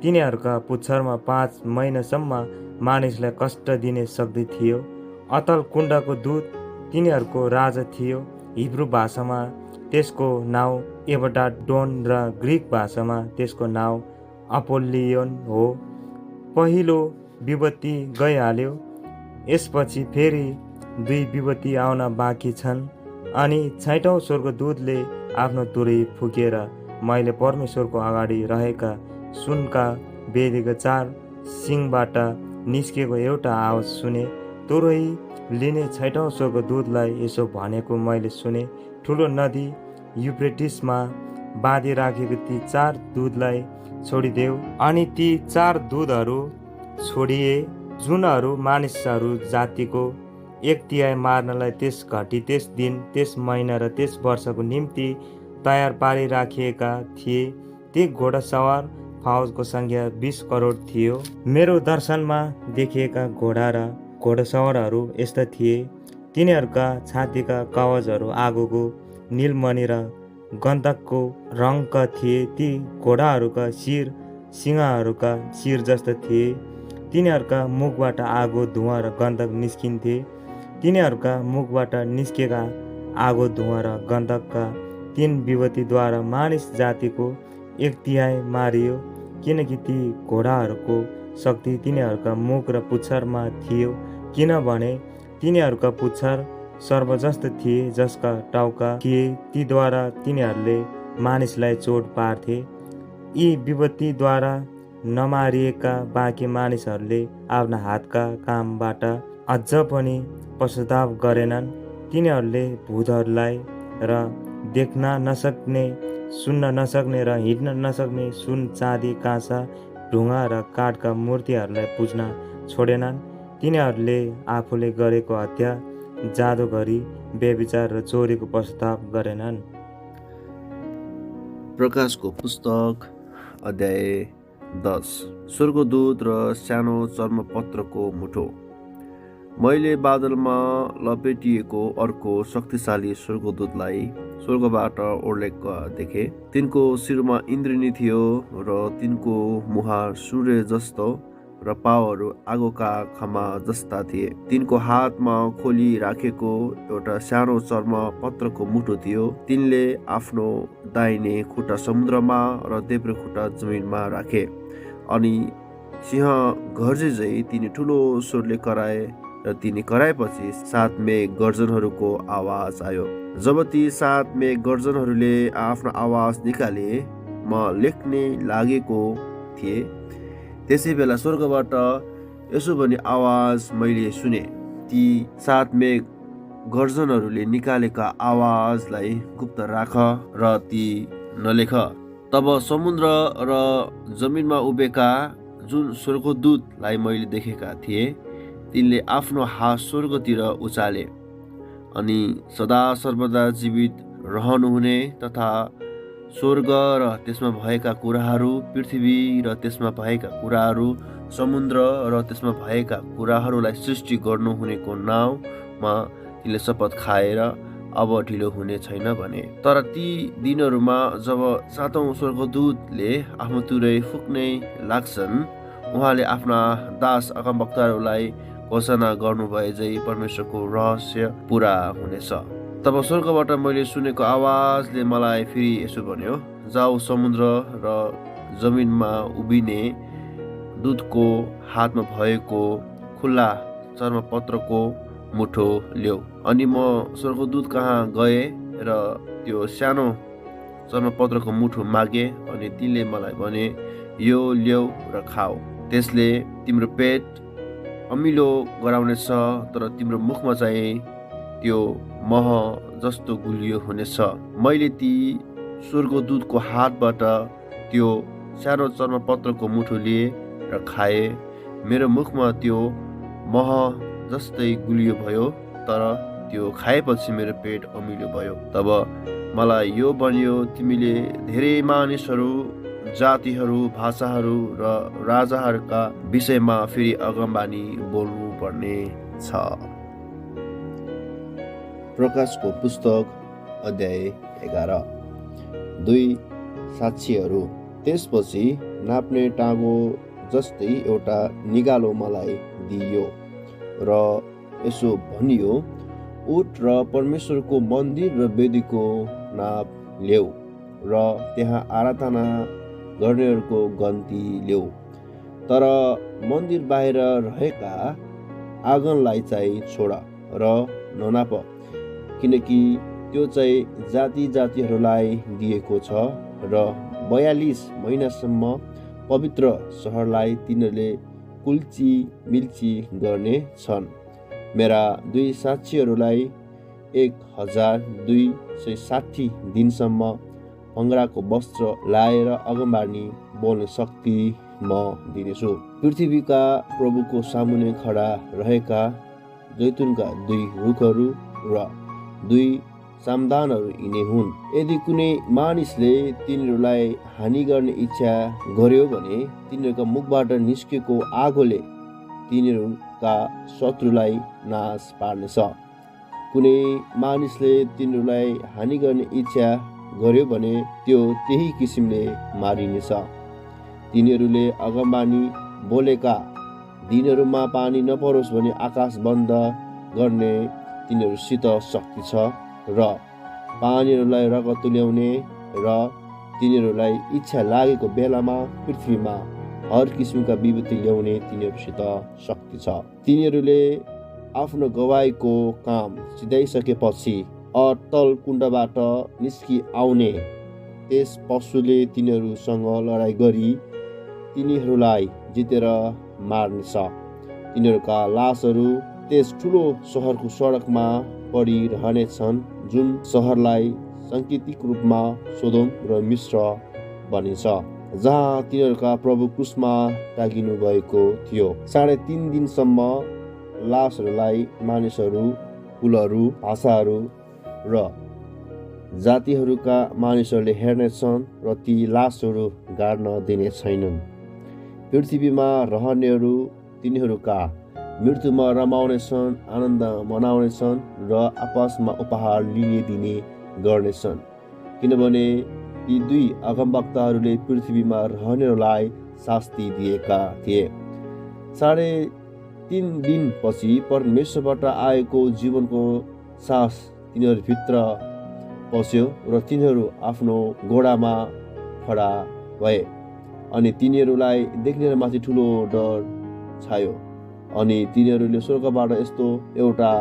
तिनीहरूका पुच्छरमा 5 महिनासम्म मानिसलाई कष्ट दिने शक्ति थियो। अतल कुण्डको दूत तिनीहरूको राजा थियो। हिब्रू भाषामा त्यसको नाउँ एबडाडोन र ग्रिक भाषामा त्यसको नाउँ अपोल्लियोन हो। पहिलो विपत्ति गइहाल्यो, यसपछि फेरि 2 विपत्ति आउन बाँकी छन्। अनि 6औं स्वर्गदूतले आफ्नो तुरही फुकेर मैले परमेश्वरको अगाडि रहेका सुनका वेदीका 4 सिङबाट निस्केको एउटा आवाज सुने। तुरही लिने 6औं स्वर्गदूतलाई यसो भनेको मैले सुने, ठुलो नदी युफ्रेटिसमा बाँधिराखेको ती 4 दूतलाई छोडिदेऊ। अनि ती 4 दूतहरू छोडिए जुनहरू मानिसहरू जातिको 1/3 मार्नलाई त्यस घटी, त्यस दिन, त्यस महिना र त्यस वर्षको निम्ति तयार पारिराखिएका थिए। ती घोडासवार फौजको सङ्ख्या 20 करोड थियो। मेरो दर्शनमा देखिएका घोडा र घोडासवारहरू यस्ता थिए। तिनीहरूका छातीका कवचहरू आगोको नीलमणि र गन्धकको रङका थिए। ती घोडाहरूका शिर सिंहहरूका शिर जस्ता थिए। तिनीहरूका मुखबाट आगो, धुवाँ र गन्धक निस्किन्थे। तिनीहरूका मुखबाट निस्केका आगो, धुवाँ र गन्धकका 3 विभूतिद्वारा मानिस जातिको 1/3 मारियो, किनकि ती घोडाहरूको शक्ति तिनीहरूका मुख र पुच्छरमा थियो। किनभने तिनीहरूका पुच्छर सर्प जस्तो थिए जसका टाउका थिए, तीद्वारा तिनीहरूले मानिसलाई चोट पार्थे। यी विभूतिद्वारा नमारिएका बाँकी मानिसहरूले आफ्ना हातका कामबाट अझ पनि पश्चाताप गरेनन्। तिनीहरूले भूतहरूलाई र देख्न नसक्ने, सुन्न नसक्ने र हिँड्न नसक्ने सुन, चाँदी, काँसा, ढुङ्गा र काठका मूर्तिहरूलाई पुज्न छोडेनन्। तिनीहरूले आफूले गरेको हत्या, जादुगरी, व्यभिचार र चोरीको पश्चाताप गरेनन्। प्रकाशको पुस्तक अध्याय 10। स्वर्गदूत र सानो चर्मपत्रको मुठो। मैले बादलमा लपेटिएको अर्को शक्तिशाली स्वर्गदूतलाई स्वर्गबाट ओर्लेका देखे। तिनको शिरमा इन्द्रनी थियो र तिनको मुहार सूर्य जस्तो र पाउहरू आगोका खमा जस्ता थिए। तिनको हातमा खोली राखेको एउटा सानो चर्म पत्रको मुठो थियो। तिनले आफ्नो दाहिने खुट्टा समुद्रमा र देब्रे खुट्टा जमिनमा राखे अनि सिंह गर्जे झै तिनी ठुलो स्वरले कराए र तिनी कराएपछि 7 मेघ गर्जनहरूको आवाज आयो। जब ती 7 मेघ गर्जनहरूले आफ्नो आवाज निकाले म लेख्ने लागेको थिए, त्यसै बेला स्वर्गबाट यसो भन्ने आवाज मैले सुने, ती 7 मेघ गर्जनहरूले निकालेका आवाजलाई गुप्त राख र ती नलेख। तब समुद्र र जमिनमा उभिएका जुन स्वर्गदूतलाई मैले देखेका थिए, तिनले आफ्नो हात स्वर्गतिर उचाले अनि सदा सर्वदा जीवित रहनुहुने तथा स्वर्ग र त्यसमा भएका कुराहरू, पृथ्वी र त्यसमा भएका कुराहरू, समुद्र र त्यसमा भएका कुराहरूलाई सृष्टि गर्नुहुनेको नाउँमा तिनले शपथ खाएर अब ढिलो हुने छैन भने। तर ती दिनहरूमा जब 7औं स्वर्गदूतले आफ्नो तुरै फुक्ने लाग्छन्, उहाँले आफ्ना दास अगमवक्ताहरूलाई घोषणा गर्नुभए झै परमेश्वरको रहस्य पुरा हुनेछ। तब स्वर्गबाट मैले सुनेको आवाजले मलाई फेरि यसो भन्यो, जाऊ समुद्र र जमिनमा उभिने दूतको हातमा भएको खुल्ला चर्मपत्रको मुठो ल्याऊ। अनि म स्वर्गदूत कहाँ गए र त्यो सानो चर्मपत्रको मुठो मागे अनि तिनले मलाई भने, यो ल्याऊ र खाऊ। त्यसले तिम्रो पेट अमिलो गराउनेछ, तर तिम्रो मुखमा चाहिँ त्यो मह जस्तो गुलियो हुनेछ। मैले ती स्वर्गदूतको हातबाट त्यो सानो चर्मपत्रको मुठो लिए र खाए। मेरो मुखमा त्यो मह जस्तै गुलियो भयो, तर त्यो खाएपछि मेरो पेट अमिलो भयो। तब मलाई यो भनियो, तिमीले धेरै मानिसहरू, जातिहरू, भाषाहरू र राजाहरूका विषयमा फेरि अगमबानी बोल्नु पर्ने छ। प्रकाशको पुस्तक अध्याय 11। 2 साक्षीहरू। त्यसपछि नाप्ने टाँगो जस्तै एउटा निगालो मलाई दिइयो र यसो भनियो, उठ र परमेश्वरको मन्दिर र वेदीको नाप ल्याऊ र त्यहाँ आराधना गर्नेहरूको गन्ती ल्याऊ। तर मन्दिर बाहिर रहेका आँगनलाई चाहिँ छोड र ननाप, किनकि त्यो चाहिँ जाति जातिहरूलाई दिएको छ र 42 महिनासम्म पवित्र सहरलाई तिनीहरूले कुल्ची मिल्ची गर्ने छन्। मेरा 2 साक्षीहरूलाई 1260 दिनसम्म अङ्ग्राको वस्त्र लाएर अगमबानी बोल्ने शक्ति म दिनेछु। पृथ्वीका प्रभुको सामुने खडा रहेका जैतुनका 2 रुखहरू र 2 सामदानहरू यिनै हुन्। यदि कुनै मानिसले तिनीहरूलाई हानि गर्ने इच्छा गर्यो भने तिनीहरूका मुखबाट निस्केको आगोले तिनीहरूका शत्रुलाई नाश पार्नेछ। कुनै मानिसले तिनीहरूलाई हानि गर्ने इच्छा गर्यो भने त्यो त्यही किसिमले मारिनेछ। तिनीहरूले अगमबानी बोलेका दिनहरूमा पानी नपरोस् भने आकाश बन्द गर्ने तिनीहरूसित शक्ति छ र पानीहरूलाई रगत तुल्याउने र तिनीहरूलाई इच्छा लागेको बेलामा पृथ्वीमा हर किसिमका विपत्ति ल्याउने तिनीहरूसित शक्ति छ। तिनीहरूले आफ्नो गवाईको काम सिधाइसकेपछि अटल कुण्डबाट निस्कि आउने त्यस पशुले तिनीहरूसँग लडाइँ गरी तिनीहरूलाई जितेर मार्नेछ। तिनीहरूका लासहरू त्यस ठुलो सहरको सडकमा पडिरहनेछन्, जुन सहरलाई सांकेतिक रूपमा सोदोम र मिस्र भनिन्छ, जहाँ तिनीहरूका प्रभु क्रुसमा टाँगिनु भएको थियो। 3.5 दिनसम्म लासहरूलाई मानिसहरू, कुलहरू, भाषाहरू र जातिहरूका मानिसहरूले हेर्नेछन् र ती लासहरू गाड्न दिने छैनन्। पृथ्वीमा रहनेहरू तिनीहरूका मृत्युमा रमाउनेछन्, आनन्द मनाउनेछन् र आपसमा उपहार लिने दिने गर्नेछन्, किनभने ती दुई अगमवक्ताहरूले पृथ्वीमा रहनेहरूलाई शास्ति दिएका थिए। 3.5 दिनपछि परमेश्वरबाट आएको जीवनको सास तिनीहरूभित्र पस्यो र तिनीहरू आफ्नो घोडामा खडा भए अनि तिनीहरूलाई देख्नेर माथि ठुलो डर छायो। अनि तिनीहरूले स्वर्गबाट यस्तो एउटा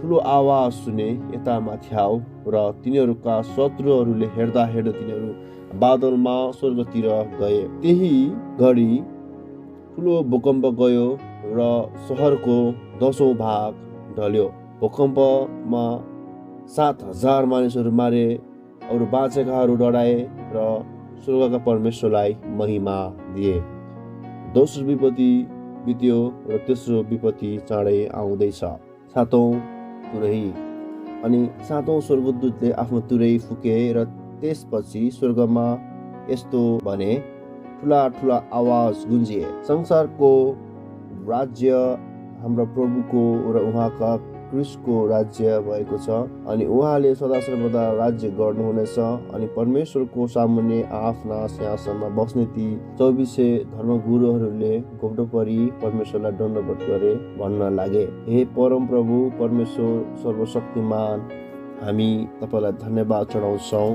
ठुलो आवाज सुने, यता माथि आऊ, र तिनीहरूका शत्रुहरूले हेर्दा हेर्दा तिनीहरू बादलमा स्वर्गतिर गए। त्यही घडी ठुलो भूकम्प गयो र सहरको 10औं भाग ढल्यो। भूकम्पमा 7,000 मानिसहरू मारे, अरू बाँचेकाहरू डराए र स्वर्गका परमेश्वरलाई महिमा दिए। दोस्रो विपत्ति बित्यो र तेस्रो विपत्ति चाँडै आउँदैछ। 7औं तुरही। अनि 7औं स्वर्गदूतले आफ्नो तुरही फुके र त्यसपछि स्वर्गमा यस्तो भने, ठुला ठुला आवाज गुन्जिए, संसारको राज्य हाम्रो प्रभुको र उहाँका क्रिस्टको राज्य भएको छ अनि उहाँले सदा सर्वदा राज्य गर्नुहुनेछ। अनि परमेश्वरको सामुन्ने आफ्ना सिंहासनमा बस्ने ती 24 धर्मगुरुहरूले घोप्टो परी परमेश्वरलाई दण्डवत गरे, भन्न लागे, हे परम प्रभु परमेश्वर सर्वशक्तिमान, हामी तपाईलाई धन्यवाद चढाउँछौँ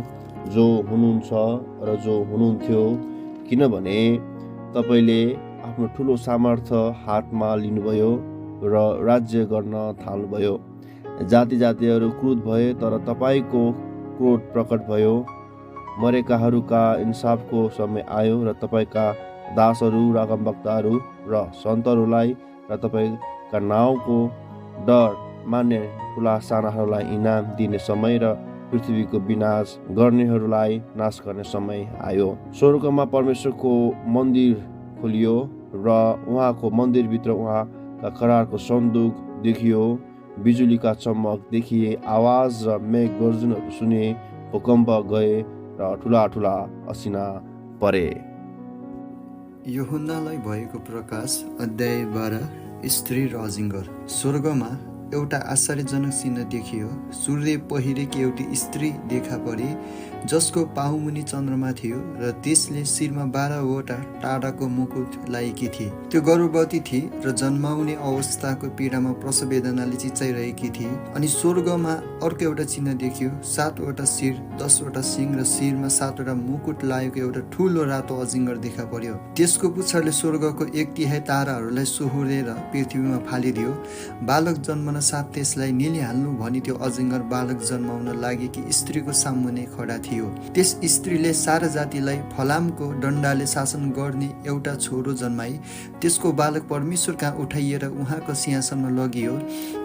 जो हुनुहुन्छ र जो हुनुहुन्थ्यो, किनभने तपाईँले आफ्नो ठुलो सामर्थ्य हातमा लिनुभयो र राज्य गर्न थाल्नुभयो। जाति जातिहरू क्रोध भए तर तपाईँको क्रोध प्रकट भयो। मरेकाहरूका इन्साफको समय आयो र तपाईँका दासहरू र अगमवक्ताहरू र सन्तहरूलाई र तपाईँका नाउँको डर मान्ने ठुला सानाहरूलाई इनाम दिने समय र पृथ्वीको विनाश गर्नेहरूलाई नाश गर्ने समय आयो। स्वर्गमा परमेश्वरको मन्दिर खोलियो र उहाँको मन्दिरभित्र उहाँका करारको सन्दुक देखियो। बिजुलीका चमक देखिए, आवाज र मेघ गर्जनहरू सुने, भूकम्प गए र ठुला ठुला असिना परे। यूहन्नालाई भएको प्रकाश अध्याय 12। स्त्री र अजिङ्गर। स्वर्गमा एउटा आश्चर्यजनक चिन्ह देखियो। सूर्य पहिरेकी एउटी स्त्री देखा परे जसको पाउमुनि चन्द्रमा थियो र त्यसले शिरमा 12वटा टाढाको मुकुट लाएकी थिए। त्यो गर्भवती थिए र जन्माउने अवस्थाको पीडामा प्रसव वेदनाले चिच्चाइरहेकी थिए। अनि स्वर्गमा अर्को एउटा चिन्ह देखियो। 7वटा शिर, 10वटा सिंह र शिरमा 7वटा मुकुट लाएको एउटा ठुलो रातो अजिङ्गर देखा पर्यो। त्यसको पुच्छरले स्वर्गको 1/3 ताराहरूलाई सोहोरेर पृथ्वीमा फालिदियो। बालक जन्मन साथ त्यसलाई निलिहाल्नु भनी त्यो अजिङ्गर बालक जन्माउन लागेकी स्त्रीको सामुन्ने खडा थियो। त्यस स्त्रीले सारा जातिलाई फलामको डन्डाले शासन गर्ने एउटा छोरो जन्माई। त्यसको बालक परमेश्वर कहाँ उठाइएर उहाँको सिंहासनमा लगियो।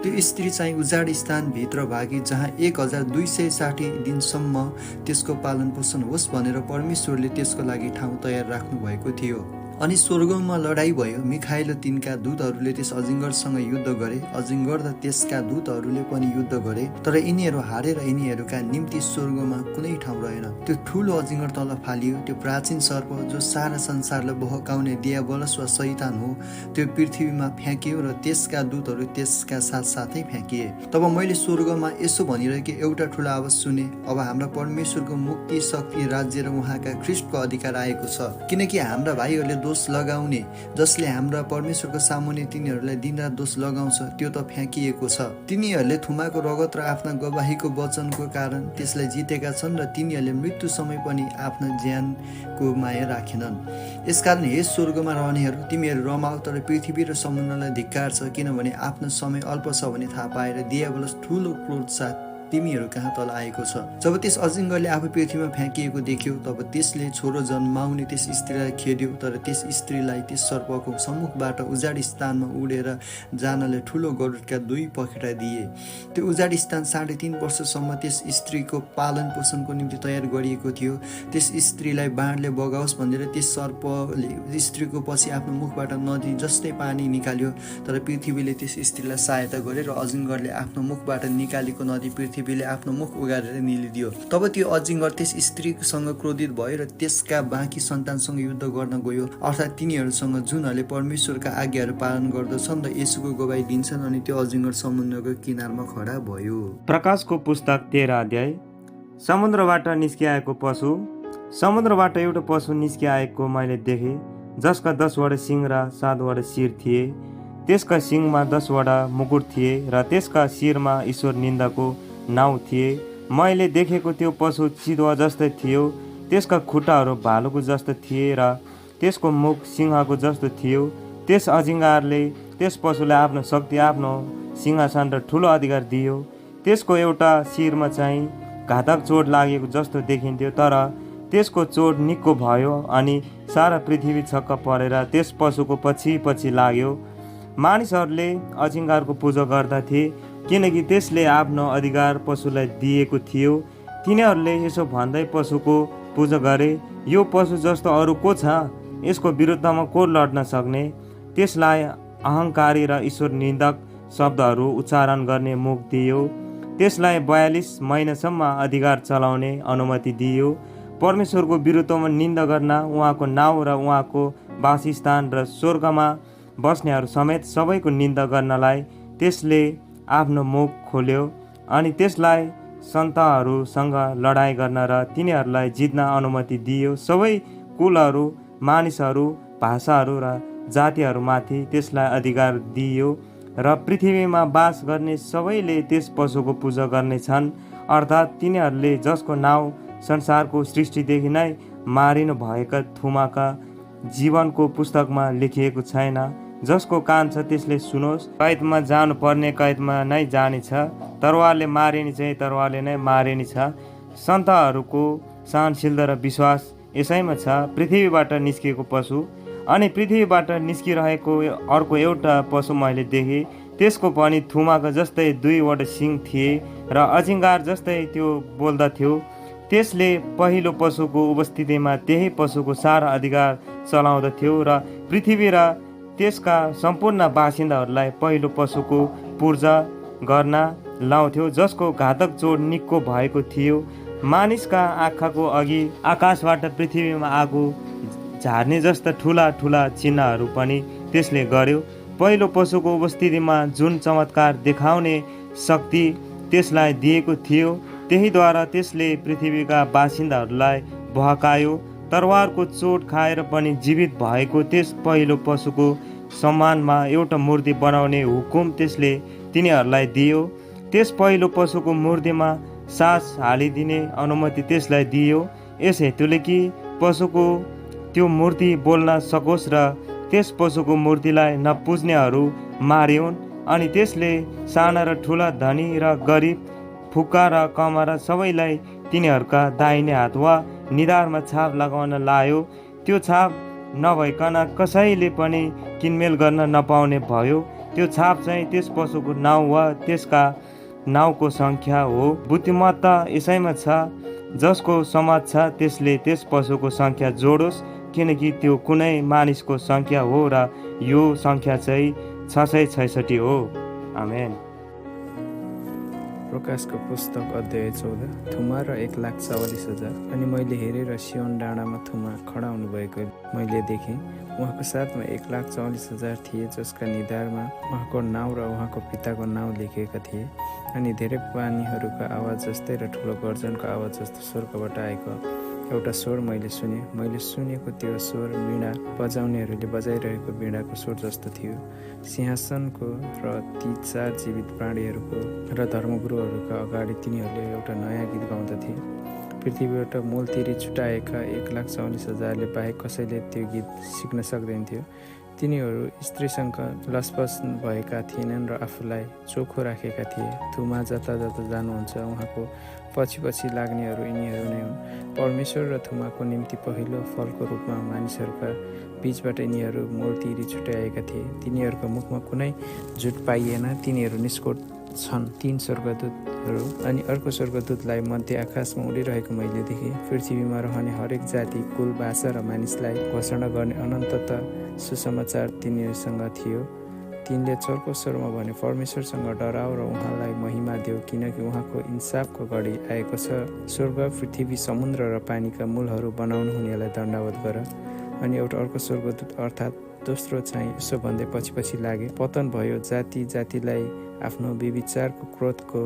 त्यो स्त्री चाहिँ उजाड स्थानभित्र भागी, जहाँ 1260 दिनसम्म त्यसको पालन पोषण होस् भनेर परमेश्वरले त्यसको लागि ठाउँ तयार राख्नु भएको थियो। अनि स्वर्गमा लडाई भयो। मिखाएल र तिनका दूतहरूले त्यस अजिङ्गरसँग युद्ध गरे। अजिङ्गर र त्यसका दूतहरूले पनि युद्ध गरे, तर यिनीहरू हारे र यिनीहरूका निम्ति स्वर्गमा कुनै ठाउँ रहेन। त्यो ठुलो अजिङ्गर तल फालियो। त्यो प्राचीन सर्प जो सारा संसारलाई बहकाउने दियाबलस वा शैतान हो, त्यो पृथ्वीमा फ्याँकियो र त्यसका दूतहरू त्यसका साथसाथै फ्याँकिए। तब मैले स्वर्गमा यसो भनिरहेको एउटा ठुलो आवाज सुने, अब हाम्रा परमेश्वरको मुक्ति, शक्ति, राज्य र उहाँका ख्रीष्टको अधिकार आएको छ। किनकि हाम्रा भाइहरूले दोष लगाउने, जसले हाम्रा परमेश्वरको सामुन्ने तिनीहरूलाई दिनरात दोष लगाउँछ, त्यो त फ्याँकिएको छ। तिनीहरूले थुमाको रगत र आफ्ना गवाहीको वचनको कारण त्यसलाई जितेका छन् र तिनीहरूले मृत्यु समय पनि आफ्ना ज्यानको माया राखेनन्। यसकारण हे स्वर्गमा रहनेहरू, तिमीहरू रमाऊ, तर पृथ्वी र समुद्रलाई धिक्कार छ, किनभने आफ्नो समय अल्प छ भने थाहा पाएर दियाबलस ठुलो क्रोध साथ तिमीहरू कहाँ तल आएको छ। जब त्यस अजिङ्गरले आफू पृथ्वीमा फ्याँकिएको देख्यो, तब त्यसले छोरो जन्माउने त्यस स्त्रीलाई खेद्यो। तर त्यस स्त्रीलाई त्यस सर्पको सम्मुखबाट उजाड स्थानमा उडेर जानले ठुलो गरुडका 2 पखेटा दिए। त्यो उजाड स्थान 3.5 वर्षसम्म त्यस स्त्रीको पालन पोषणको निम्ति तयार गरिएको थियो। त्यस स्त्रीलाई बाणले बगाओस् भनेर त्यस सर्पले स्त्रीको पछि आफ्नो मुखबाट नदी जस्तै पानी निकाल्यो। तर पृथ्वीले त्यस स्त्रीलाई सहायता गरे र अजिङ्गरले आफ्नो मुखबाट निकालेको नदी पृथ्वी पृथ्वीले आफ्नो मुख उगारेर निलिदियो। तब त्यो अजिङ्गर त्यस स्त्रीसँग क्रोधित भयो र त्यसका बाँकी सन्तानसँग युद्ध गर्न गयो, अर्थात् तिनीहरूसँग जुनहरूले परमेश्वरका आज्ञाहरू पालन गर्दछन् र येशूको गवाई दिन्छन्। अनि त्यो अजिङ्गर समुद्रको किनारमा खडा भयो। प्रकाशको पुस्तक 13 अध्याय। समुद्रबाट निस्किआएको पशु। समुद्रबाट एउटा पशु निस्किआएको मैले देखेँ, जसका 10वटा सिङ र 7वटा शिर थिए। त्यसका सिङमा 10वटा मुकुट थिए र त्यसका शिरमा ईश्वर निन्दाको नाउँ थिए। मैले देखेको त्यो पशु चितुवा जस्तै थियो, त्यसका खुट्टाहरू भालुको जस्तो थिए र त्यसको मुख सिंहको जस्तो थियो। त्यस अजिङ्गरले त्यस पशुलाई आफ्नो शक्ति, आफ्नो सिंहासन र ठुलो अधिकार दियो। त्यसको एउटा शिरमा चाहिँ घातक चोट लागेको जस्तो देखिन्थ्यो, तर त्यसको चोट निको भयो अनि सारा पृथ्वी छक्क परेर त्यस पशुको पछि पछि लाग्यो। मानिसहरूले अजिङ्गरको पूजा गर्दथे, किनकि त्यसले आफ्नो अधिकार पशुलाई दिएको थियो। तिनीहरूले यसो भन्दै पशुको पूजा गरे, यो पशु जस्तो अरू को छ? यसको विरुद्धमा को लड्न सक्ने? त्यसलाई अहङ्कारी र ईश्वर निन्दक शब्दहरू उच्चारण गर्ने मुख दियो। त्यसलाई 42 महिनासम्म अधिकार चलाउने अनुमति दियो। परमेश्वरको विरुद्धमा निन्दा गर्न, उहाँको नाउँ र उहाँको वासस्थान र स्वर्गमा बस्नेहरू समेत सबैको निन्दा गर्नलाई त्यसले आफ्नो मुख खोल्यो। अनि त्यसलाई सन्तहरूसँग लडाइँ गर्न र तिनीहरूलाई जित्न अनुमति दियो। सबै कुलहरू, मानिसहरू, भाषाहरू र जातिहरूमाथि त्यसलाई अधिकार दियो र पृथ्वीमा बास गर्ने सबैले त्यस पशुको पूजा गर्नेछन्, अर्थात् तिनीहरूले जसको नाउँ संसारको सृष्टिदेखि नै मारिनु भएका थुमाका जीवनको पुस्तकमा लेखिएको छैन। जसको कान छ त्यसले सुनोस्। कैदमा जानुपर्ने कैदमा नै जानेछ, तरवारले मारिने चाहिँ तरवारले नै मारिने छ। सन्तहरूको सहनशीलता र विश्वास यसैमा छ। पृथ्वीबाट निस्किएको पशु। अनि पृथ्वीबाट निस्किरहेको अर्को एउटा पशु मैले देखेँ, त्यसको पनि थुमाको जस्तै 2वटा सिङ थिए र अजिङ्गर जस्तै त्यो बोल्दथ्यो। त्यसले पहिलो पशुको उपस्थितिमा त्यही पशुको सारा अधिकार चलाउँदथ्यो र पृथ्वी र त्यसका सम्पूर्ण बासिन्दाहरूलाई पहिलो पशुको पूजा गर्न लाउँथ्यो, जसको घातक चोट निको भएको थियो। मानिसका आँखाको अघि आकाशबाट पृथ्वीमा आगो झार्ने जस्ता ठुला ठुला चिन्हहरू पनि त्यसले गर्यो। पहिलो पशुको उपस्थितिमा जुन चमत्कार देखाउने शक्ति त्यसलाई दिएको थियो, त्यहीद्वारा त्यसले पृथ्वीका बासिन्दाहरूलाई बहकायो। तरवारको चोट खाएर पनि जीवित भएको त्यस पहिलो पशुको सम्मानमा एउटा मूर्ति बनाउने हुकुम त्यसले तिनीहरूलाई दियो। त्यस पहिलो पशुको मूर्तिमा सास हालिदिने अनुमति त्यसलाई दियो, यस हेतुले कि पशुको त्यो मूर्ति बोल्न सकोस् र त्यस पशुको मूर्तिलाई नपुज्नेहरू मारियोन्। अनि त्यसले साना र ठुला, धनी र गरिब, फुक्का र कमरा सबैलाई तिनीहरूका दाहिने हात वा निधारमा छाप लगाउन लायो। त्यो छाप नभइकन कसैले पनि किनमेल गर्न नपाउने भयो। त्यो छाप चाहिँ त्यस पशुको नाउँ वा त्यसका नाउँको सङ्ख्या हो। बुद्धिमत्ता यसैमा छ, जसको समाज छ त्यसले त्यस पशुको सङ्ख्या जोडोस्, किनकि त्यो कुनै मानिसको सङ्ख्या हो र यो सङ्ख्या चाहिँ 666 हो। आमेन। प्रकाशको पुस्तक अध्याय 14। थुमा र 1,44,000। अनि मैले हेरेर सियोन डाँडामा थुमा खडा हुनुभएको मैले देखेँ। उहाँको साथमा 1,44,000 थिए, जसका निधारमा उहाँको नाउँ र उहाँको पिताको नाउँ लेखिएका थिए। अनि धेरै पानीहरूको आवाज जस्तै र ठुलो गर्जनको आवाज जस्तो स्वर्गबाट आएको एउटा स्वर मैले सुनेँ। मैले सुनेको त्यो स्वर वीणा बजाउनेहरूले बजाइरहेको वीणाको स्वर जस्तो थियो। सिंहासनको र ती 4 जीवित प्राणीहरूको र धर्मगुरुहरूका अगाडि तिनीहरूले एउटा नयाँ गीत गाउँदथे। पृथ्वीबाट मूलतिरी छुटाएका 1,44,000ले बाहेक कसैले त्यो गीत सिक्न सक्दैनथ्यो। तिनीहरू स्त्रीसँग लसपस भएका थिएनन् र आफूलाई चोखो राखेका थिए। थुमा जता जता जानुहुन्छ उहाँको पछि पछि लाग्नेहरू यिनीहरू नै हुन्। परमेश्वर र थुमाको निम्ति पहिलो फलको रूपमा मानिसहरूका बीचबाट यिनीहरू मूलतिरी छुट्याएका थिए। तिनीहरूको मुखमा कुनै झुट पाइएन। तिनीहरू निष्कोट छन्। 3 स्वर्गदूतहरू अनि अर्को स्वर्गदूतलाई मध्य आकाशमा उडिरहेको मैले देखेँ। पृथ्वीमा रहने हरेक जाति, कुल, भाषा र मानिसलाई घोषणा गर्ने अनन्तता सुसमाचार तिनीहरूसँग थियो। तिनले चर्को स्वरमा भने, परमेश्वरसँग डराओ र उहाँलाई महिमा देऊ, किनकि उहाँको इन्साफको घडी आएको छ। स्वर्ग, पृथ्वी, समुद्र र पानीका मूलहरू बनाउनु हुनेलाई दण्डवत गर। अनि एउटा अर्को स्वर्गदूत अर्थात् दोस्रो चाहिँ यसो भन्दै पछि लागे, पतन भयो, जाति जातिलाई आफ्नो व्यभिचारको क्रोधको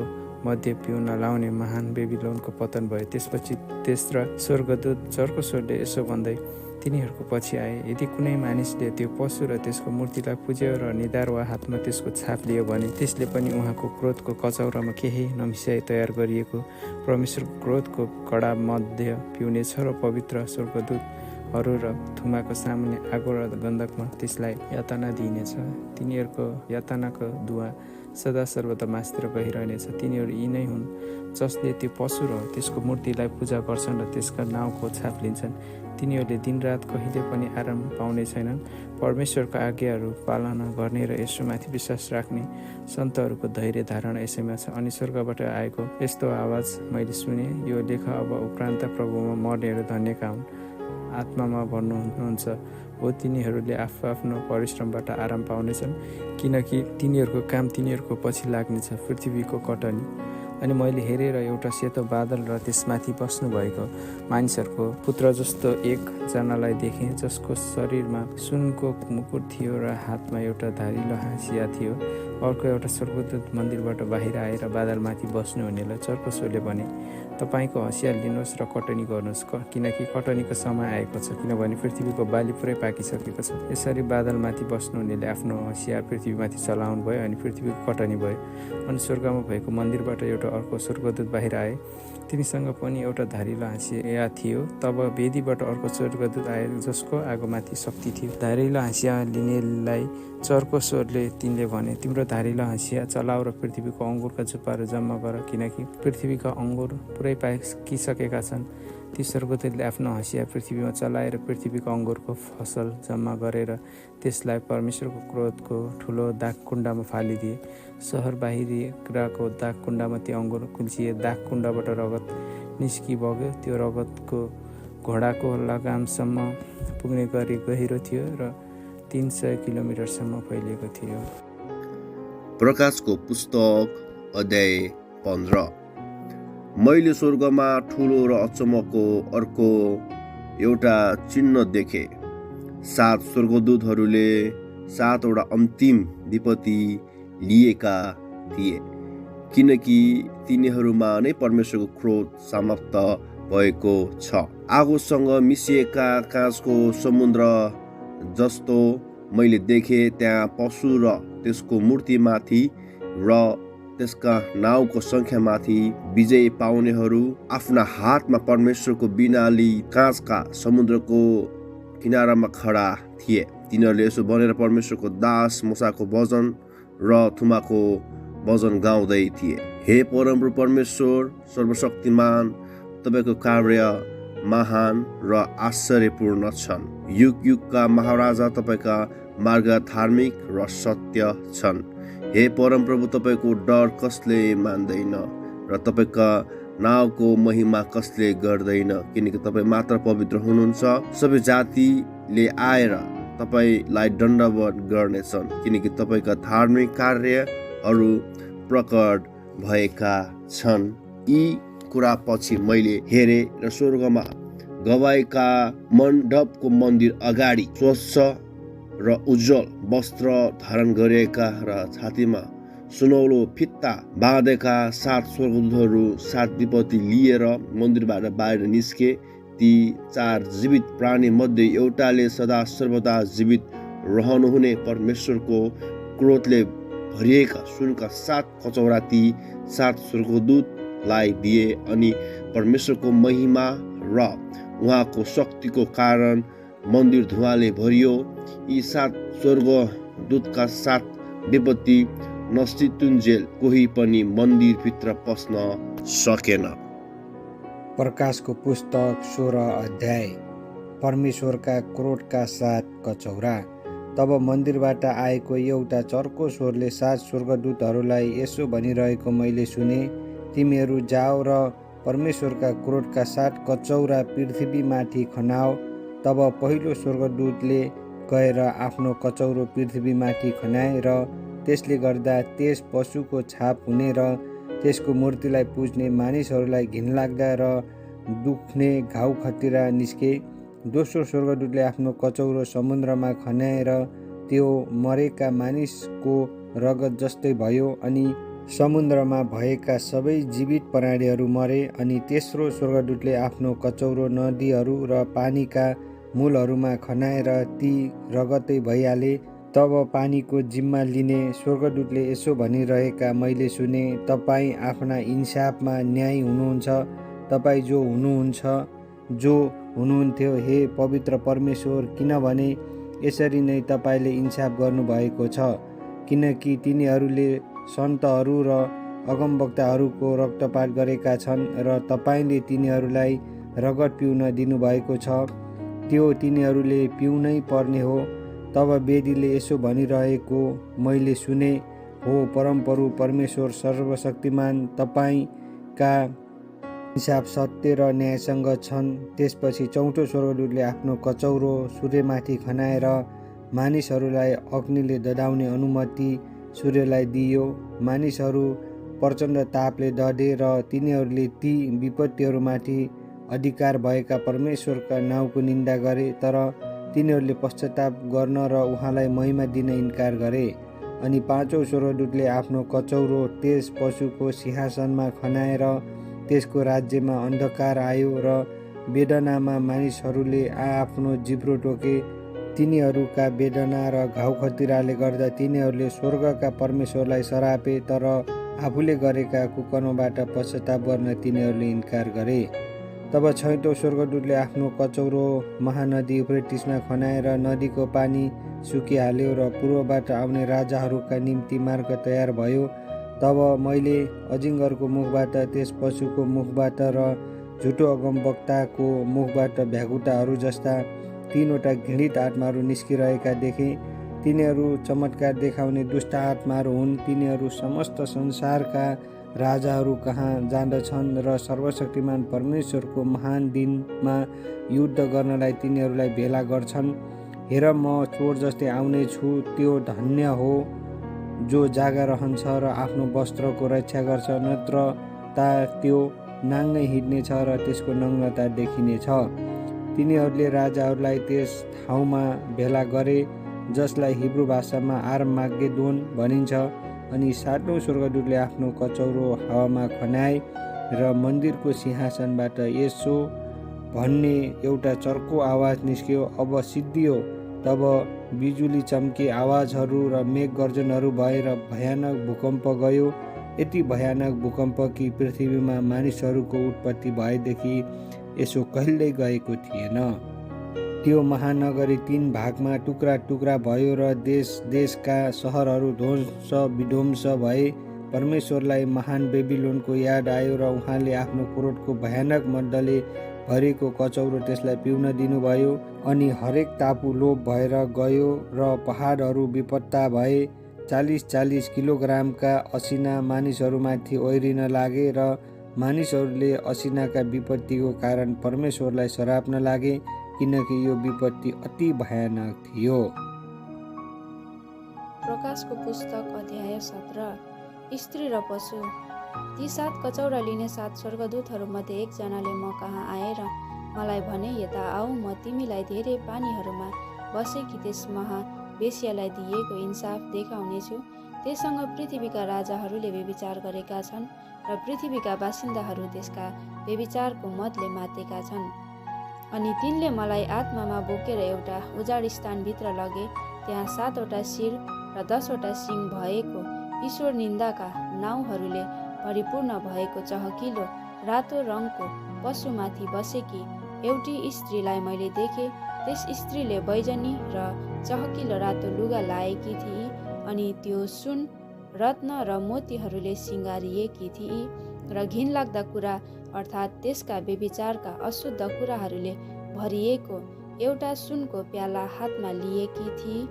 मध्य पिउन लाउने महान बेबिलोनको पतन भयो। त्यसपछि तेस्रो स्वर्गदूत चर्को स्वरले यसो भन्दै तिनीहरूको पछि आए, यदि कुनै मानिसले त्यो पशु र त्यसको मूर्तिलाई पुज्यो र निधार वा हातमा त्यसको छाप लियो भने त्यसले पनि उहाँको क्रोधको कचौरामा केही नमिसाई तयार गरिएको परमेश्वरको क्रोधको कडा मध्य पिउनेछ र पवित्र स्वर्गदूतहरू र थुमाको सामुन्ने आगो र गन्धकमा त्यसलाई यातना दिइनेछ। तिनीहरूको यातनाको दुवा सदा सर्वदा मासतिर गइरहनेछ। तिनीहरू यी नै हुन् जसले त्यो पशु र त्यसको मूर्तिलाई पूजा गर्छन् र त्यसका नाउँको छाप लिन्छन्। तिनीहरूले दिनरात कहिले पनि आराम पाउने छैनन्। परमेश्वरको आज्ञाहरू पालना गर्ने र यसोमाथि विश्वास राख्ने सन्तहरूको धैर्य धारणा यसैमा छ। अनि स्वर्गबाट आएको यस्तो आवाज मैले सुने, यो लेख अब उपरान्त प्रभुमा मर्नेहरू धन्यका हुन्। आत्मामा भन्नुहुन्छ हो, तिनीहरूले आफ्नो परिश्रमबाट आराम पाउनेछन्, किनकि तिनीहरूको काम तिनीहरूको पछि लाग्नेछ। पृथ्वीको कटनी। अनि मैले हेरेर एउटा सेतो बादल र त्यसमाथि बस्नुभएको मानिसहरूको पुत्र जस्तो एकजनालाई देखेँ, जसको शरीरमा सुनको मुकुट थियो र हातमा एउटा धारिलो हाँसिया थियो। अर्को एउटा स्वर्गदूत मन्दिरबाट बाहिर आएर बादलमाथि बस्नुहुनेलाई चर्को स्वरले भने, तपाईँको हँसिया लिनुहोस् र कटनी गर्नुहोस्, किनकि कटनीको समय आएको छ, किनभने पृथ्वीको बाली पुरै पाकिसकेको छ। यसरी बादलमाथि बस्नुहुनेले आफ्नो हँसिया पृथ्वीमाथि चलाउनु भयो अनि पृथ्वीको कटनी भयो। अनि स्वर्गमा भएको मन्दिरबाट एउटा अर्को स्वर्गदूत बाहिर आए, तिनीसँग पनि एउटा धारिलो हाँसिया थियो। तब वेदीबाट अर्को स्वर्गदूत आए, जसको आगोमाथि शक्ति थियो। धारिलो हाँसिया लिनेलाई चर्को स्वरले तिनले भने, तिम्रो धारिलो हाँसिया चलाऊ र पृथ्वीको अङ्गुरका जुप्पाहरू जम्मा गर, किनकि पृथ्वीका अङ्गुर पुरै पाकिसकेका छन्। ती स्वर्गदूतले आफ्नो हँसिया पृथ्वीमा चलाएर पृथ्वीको अङ्गुरको फसल जम्मा गरेर त्यसलाई परमेश्वरको क्रोधको ठुलो दागकुण्डमा फालिदिए। सहर बाहिरको दागकुण्डमा त्यो अङ्गुर कुल्चिए। दागकुण्डबाट रगत निस्किबग्यो। त्यो रगतको घोडाको लगामसम्म पुग्ने गरी गहिरो थियो र 300 किलोमिटरसम्म फैलिएको थियो। प्रकाशको पुस्तक अध्याय 15। मैले स्वर्गमा ठुलो र अचम्मको अर्को एउटा चिन्ह देखेँ। 7 स्वर्गदूतहरूले 7वटा अन्तिम विपत्ति लिएका थिए, किनकि तिनीहरूमा नै परमेश्वरको क्रोध समाप्त भएको छ। आगोसँग मिसिएका काँचको समुद्र जस्तो मैले देखेँ। त्यहाँ पशु र त्यसको मूर्तिमाथि र त्यसका नाउँको सङ्ख्यामाथि विजय पाउनेहरू आफ्ना हातमा परमेश्वरको बिनाली काँचका समुद्रको किनारामा खडा थिए। तिनीहरूले यसो भनेर परमेश्वरको दास मूसाको वचन र थुमाको वचन गाउँदै थिए, हे परमप्रभु परमेश्वर सर्वशक्तिमान, तपाईँको कार्य महान र आश्चर्यपूर्ण छन्। युग युगका महाराजा, तपाईँका मार्ग धार्मिक र सत्य छन्। हे परमप्रभु, तपाईँको डर कसले मान्दैन र तपाईँका नाउँको महिमा कसले गर्दैन, किनकि तपाईँ मात्र पवित्र हुनुहुन्छ। सबै जातिले आएर तपाईँलाई दण्डवत गर्नेछन्, किनकि तपाईँका धार्मिक कार्यहरू प्रकट भएका छन्। यी कुरा पछि मैले हेरेँ र स्वर्गमा गवाईका मण्डपको मन्दिर अगाडि स्वच्छ र उज्जवल वस्त्र धारण गरेका र छातीमा सुनौलो फित्ता बाँधेका 7 स्वर्गदूतहरू 7 विपत्ति लिएर मन्दिरबाट बाहिर निस्के। ती 4 जीवित प्राणी मध्ये एउटाले सदा सर्वदा जीवित रहनुहुने परमेश्वरको क्रोधले भरिएका सुनका 7 कचौरा ती 7 स्वर्गदूतलाई दिए। अनि परमेश्वरको महिमा र उहाँको शक्तिको कारण मन्दिर धुवाले भरियो। यी 7 स्वर्गदूतका 7 विपत्ति नसितुन्जेल कोही पनि मन्दिरभित्र पस्न सकेन। प्रकाशको पुस्तक 16 अध्याय। परमेश्वरका क्रोधका 7 कचौरा। तब मन्दिरबाट आएको एउटा चर्को स्वरले 7 स्वर्गदूतहरूलाई यसो भनिरहेको मैले सुने, तिमीहरू जाओ र परमेश्वरका क्रोधका 7 कचौरा पृथ्वीमाथि खनाओ। तब पहिलो स्वर्गदूतले गएर आफ्नो कचौरो पृथ्वीमाथि खन्याए र त्यसले गर्दा त्यस पशुको छाप हुने र त्यसको मूर्तिलाई पुज्ने मानिसहरूलाई घिनलाग्दा र दुख्ने घाउ खतिरा निस्के। दोस्रो स्वर्गदूतले आफ्नो कचौरो समुद्रमा खन्याएर त्यो मरेका मानिसको रगत जस्तै भयो अनि समुद्रमा भएका सबै जीवित प्राणीहरू मरे। अनि तेस्रो स्वर्गदूतले आफ्नो कचौरो नदीहरू र पानीका मूलहरूमा खन्याएर ती रगतै भइहाले। तब पानीको जिम्मा लिने स्वर्गदूतले यसो भनिरहेका मैले सुने, तपाईँ आफ्ना इन्साफमा न्यायी हुनुहुन्छ। तपाईँ जो हुनुहुन्थ्यो हे पवित्र परमेश्वर, किनभने यसरी नै तपाईँले इन्साफ गर्नुभएको छ। किनकि तिनीहरूले सन्तहरू र अगमवक्ताहरूको रक्तपात गरेका छन् र तपाईँले तिनीहरूलाई रगत पिउन दिनुभएको छ, त्यो तिनीहरूले पिउनै पर्ने हो। तब वेदीले यसो भनिरहेको मैले सुने, हो परमप्रभु परमेश्वर सर्वशक्तिमान, तपाईँका इन्साफ सत्य र न्यायसँग छन्। त्यसपछि चौथो स्वर्गदूतले आफ्नो कचौरो सूर्यमाथि खन्याएर मानिसहरूलाई अग्निले ददाउने अनुमति सूर्यलाई दियो। मानिसहरू प्रचण्ड तापले दधे र तिनीहरूले ती विपत्तिहरूमाथि अधिकार भएका परमेश्वरका नाउँको निन्दा गरे, तर तिनीहरूले पश्चाताप गर्न र उहाँलाई महिमा दिन इन्कार गरे। अनि पाँचौँ स्वर्गदूतले आफ्नो कचौरो त्यस पशुको सिंहासनमा खन्याएर त्यसको राज्यमा अन्धकार आयो र वेदनामा मानिसहरूले आफ्नो जिब्रो टोके। तिनीहरूका वेदना र घाउ खतिराले गर्दा तिनीहरूले स्वर्गका परमेश्वरलाई सरापे, तर आफूले गरेका कुकर्मबाट पश्चाताप गर्न तिनीहरूले इन्कार गरे। तब छैटौँ स्वर्गदूतले आफ्नो कचौरो महानदी युफ्रेटिसमा खन्याएर नदीको पानी सुकिहाल्यो र पूर्वबाट आउने राजाहरूका निम्ति मार्ग तयार भयो। तब मैले अजिङ्गरको मुखबाट, त्यस पशुको मुखबाट र झुटो अगमवक्ताको मुखबाट भ्यागुताहरू जस्ता 3वटा घृणित आत्माहरू निस्किरहेका देखेँ। तिनीहरू चमत्कार देखाउने दुष्ट आत्माहरू हुन्। तिनीहरू समस्त संसारका राजाहरू कहाँ जाँदछन् र सर्वशक्तिमान परमेश्वरको महान दिनमा युद्ध गर्नलाई तिनीहरूलाई भेला गर्छन्। हेर, म चोर जस्तै आउने छु। त्यो धन्य हो जो जागा रहन्छ र आफ्नो वस्त्रको रक्षा गर्छ, नत्र ता त्यो नाङ्गै हिँड्नेछ र त्यसको नग्नता देखिनेछ। तिनीहरूले राजाहरूलाई त्यस ठाउँमा भेला गरे जसलाई हिब्रू भाषामा आर्मागेदोन भनिन्छ। अनि सातौँ स्वर्गदूतले आफ्नो कचौरो हावामा खन्याए र मन्दिरको सिंहासनबाट यसो भन्ने एउटा चर्को आवाज निस्क्यो, अब सिद्धियो। तब बिजुली चम्के, आवाजहरू र मेघ गर्जनहरू भएर भयानक भूकम्प गयो। यति भयानक भूकम्प कि पृथ्वीमा मानिसहरूको उत्पत्ति भएदेखि यसो कहिल्यै गएको थिएन। त्यो महानगरी 3 भागमा टुक्रा टुक्रा भयो र देश देशका सहरहरू ध्वंस विध्वंस भए। परमेश्वरलाई महान बेबिलोनको याद आयो र उहाँले आफ्नो क्रोधको भयानक मद्दले भरेको कचौरो त्यसलाई पिउन दिनुभयो। अनि हरेक टापु लोप भएर गयो र पहाडहरू बेपत्ता भए। 40-40 किलोग्रामका असिना मानिसहरूमाथि ओर्लिन लागे र मानिसहरूले असिनाका विपत्तिको कारण परमेश्वरलाई सराप्न लागे, किनकि यो विपत्ति अति भयानक थियो। प्रकाशको पुस्तक अध्याय 17। स्त्री र पशु। ती 7 कचौरा लिने 7 स्वर्गदूतहरूमध्ये एकजनाले म कहाँ आएर मलाई भने, यता आऊ, म तिमीलाई धेरै पानीहरूमा बसेकी त्यस महावेश्यालाई दिएको इन्साफ देखाउनेछु। त्यससँग पृथ्वीका राजाहरूले व्यभिचार गरेका छन् र पृथ्वीका बासिन्दाहरू त्यसका व्यभिचारको मतले मातेका छन्। अनि तिनले मलाई आत्मामा बोकेर एउटा उजाड स्थानभित्र लगे। त्यहाँ 7वटा शिर र 10वटा सिङ भएको ईश्वर निन्दाका नाउँहरूले परिपूर्ण भएको चहकिलो रातो रङको पशुमाथि बसेकी एउटी स्त्रीलाई मैले देखेँ। त्यस स्त्रीले बैजनी र चहकिलो रातो लुगा लाएकी थिए अनि त्यो सुन, रत्न र मोतीहरूले सिँगारिएकी थिए र घिनलाग्दा कुरा अर्थात् त्यसका व्यभिचारका अशुद्ध कुराहरूले भरिएको एउटा सुनको प्याला हातमा लिएकी थिए।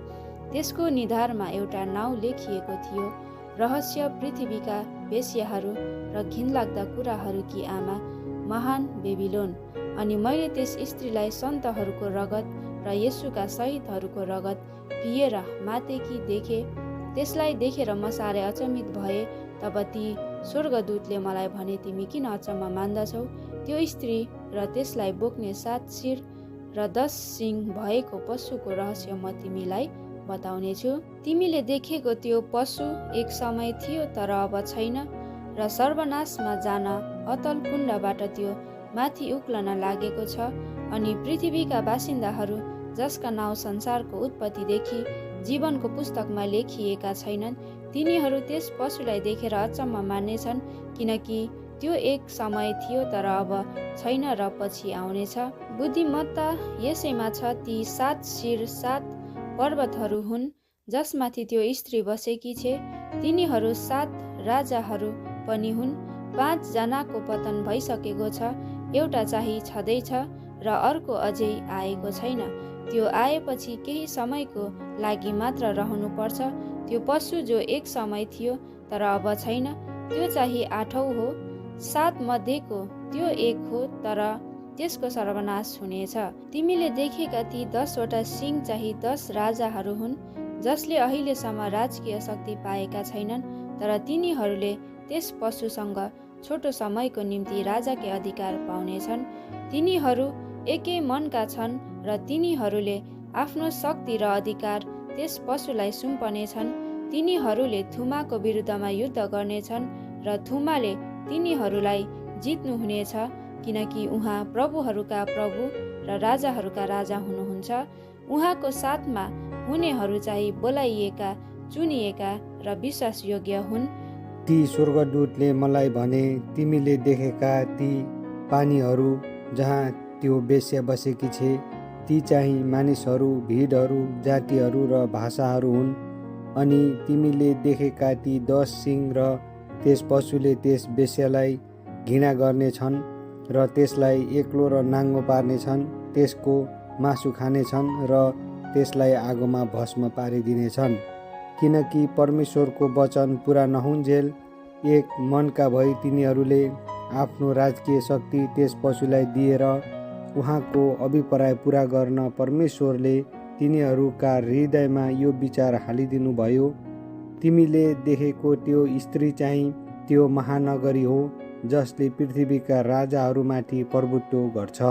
त्यसको निधारमा एउटा नाउँ लेखिएको थियो, रहस्य पृथ्वीका वेश्याहरू र घिनलाग्दा कुराहरूकी आमा, महान बेबिलोन। अनि मैले त्यस स्त्रीलाई सन्तहरूको रगत र येशूका शहीदहरूको रगत पिएर मातेकी देखे। त्यसलाई देखेर म साह्रै अचम्मित भए। तब ती स्वर्गदूतले मलाई भने, तिमी किन अचम्म मान्दछौ? त्यो स्त्री र त्यसलाई बोक्ने 7 शिर र 10 सिङ भएको पशुको रहस्य म तिमीलाई बताउनेछु। तिमीले देखेको त्यो पशु एक समय थियो तर अब छैन र सर्वनाशमा जान अतल कुण्डबाट त्यो माथि उक्लन लागेको छ। अनि पृथ्वीका बासिन्दाहरू जसका नाउँ संसारको उत्पत्तिदेखि जीवनको पुस्तकमा लेखिएका छैनन्, तिनीहरू त्यस पशुलाई देखेर अचम्म मान्नेछन्, किनकि त्यो एक समय थियो तर अब छैन र पछि आउनेछ। बुद्धिमत्ता यसैमा छ, ती 7 शिर 7 पर्वतहरू हुन् जसमाथि त्यो स्त्री बसेकी छे। तिनीहरू 7 राजाहरू पनि हुन्। 5 जनाको पतन भइसकेको छ, एउटा चाहिँ छँदैछ र अर्को अझै आएको छैन। त्यो आएपछि केही समयको लागि मात्र रहनुपर्छ। त्यो पशु जो एक समय थियो तर अब छैन, त्यो चाहिँ 8औं हो। 7 मध्येको त्यो एक हो तर त्यसको सर्वनाश हुनेछ। तिमीले देखेका ती 10 वटा सिङ चाहिँ 10 राजाहरू हुन् जसले अहिलेसम्म राजकीय शक्ति पाएका छैनन्, तर तिनीहरूले त्यस पशुसँग छोटो समयको निम्ति राजाकै अधिकार पाउनेछन्। तिनीहरू एकै मनका छन् र तिनीहरूले आफ्नो शक्ति र अधिकार त्यस पशुलाई सुम्पनेछन्। तिनीहरूले थुमाको विरुद्धमा युद्ध गर्नेछन् र थुमाले तिनीहरूलाई जित्नुहुनेछ, किनकि उहाँ प्रभुहरूका प्रभु र राजाहरूका राजा हुनुहुन्छ। उहाँको साथमा हुनेहरू चाहिँ बोलाइएका, चुनिएका र विश्वासयोग्य हुन्। ती स्वर्गदूतले मलाई भने, तिमीले देखेका ती पानीहरू जहाँ त्यो बेश्या बसेकी छे, ती चाहिँ मानिसहरू, भिडहरू, जातिहरू र भाषाहरू हुन्। अनि तिमीले देखेका ती 10 सिङ र त्यस पशुले त्यस बेश्यालाई घृणा गर्नेछन् र त्यसलाई एक्लो र नाङ्गो पार्नेछन्, त्यसको मासु खानेछन् र त्यसलाई आगोमा भस्म पारिदिनेछन्। किनकि परमेश्वरको वचन पुरा नहुन्जेल एक मनका भई तिनीहरूले आफ्नो राजकीय शक्ति त्यस पशुलाई दिएर उहाँको अभिप्राय पुरा गर्न परमेश्वरले तिनीहरूका हृदयमा यो विचार हालिदिनु भयो। तिमीले देखेको त्यो स्त्री चाहिँ त्यो महानगरी हो जसले पृथ्वीका राजाहरूमाथि प्रभुत्व गर्छ।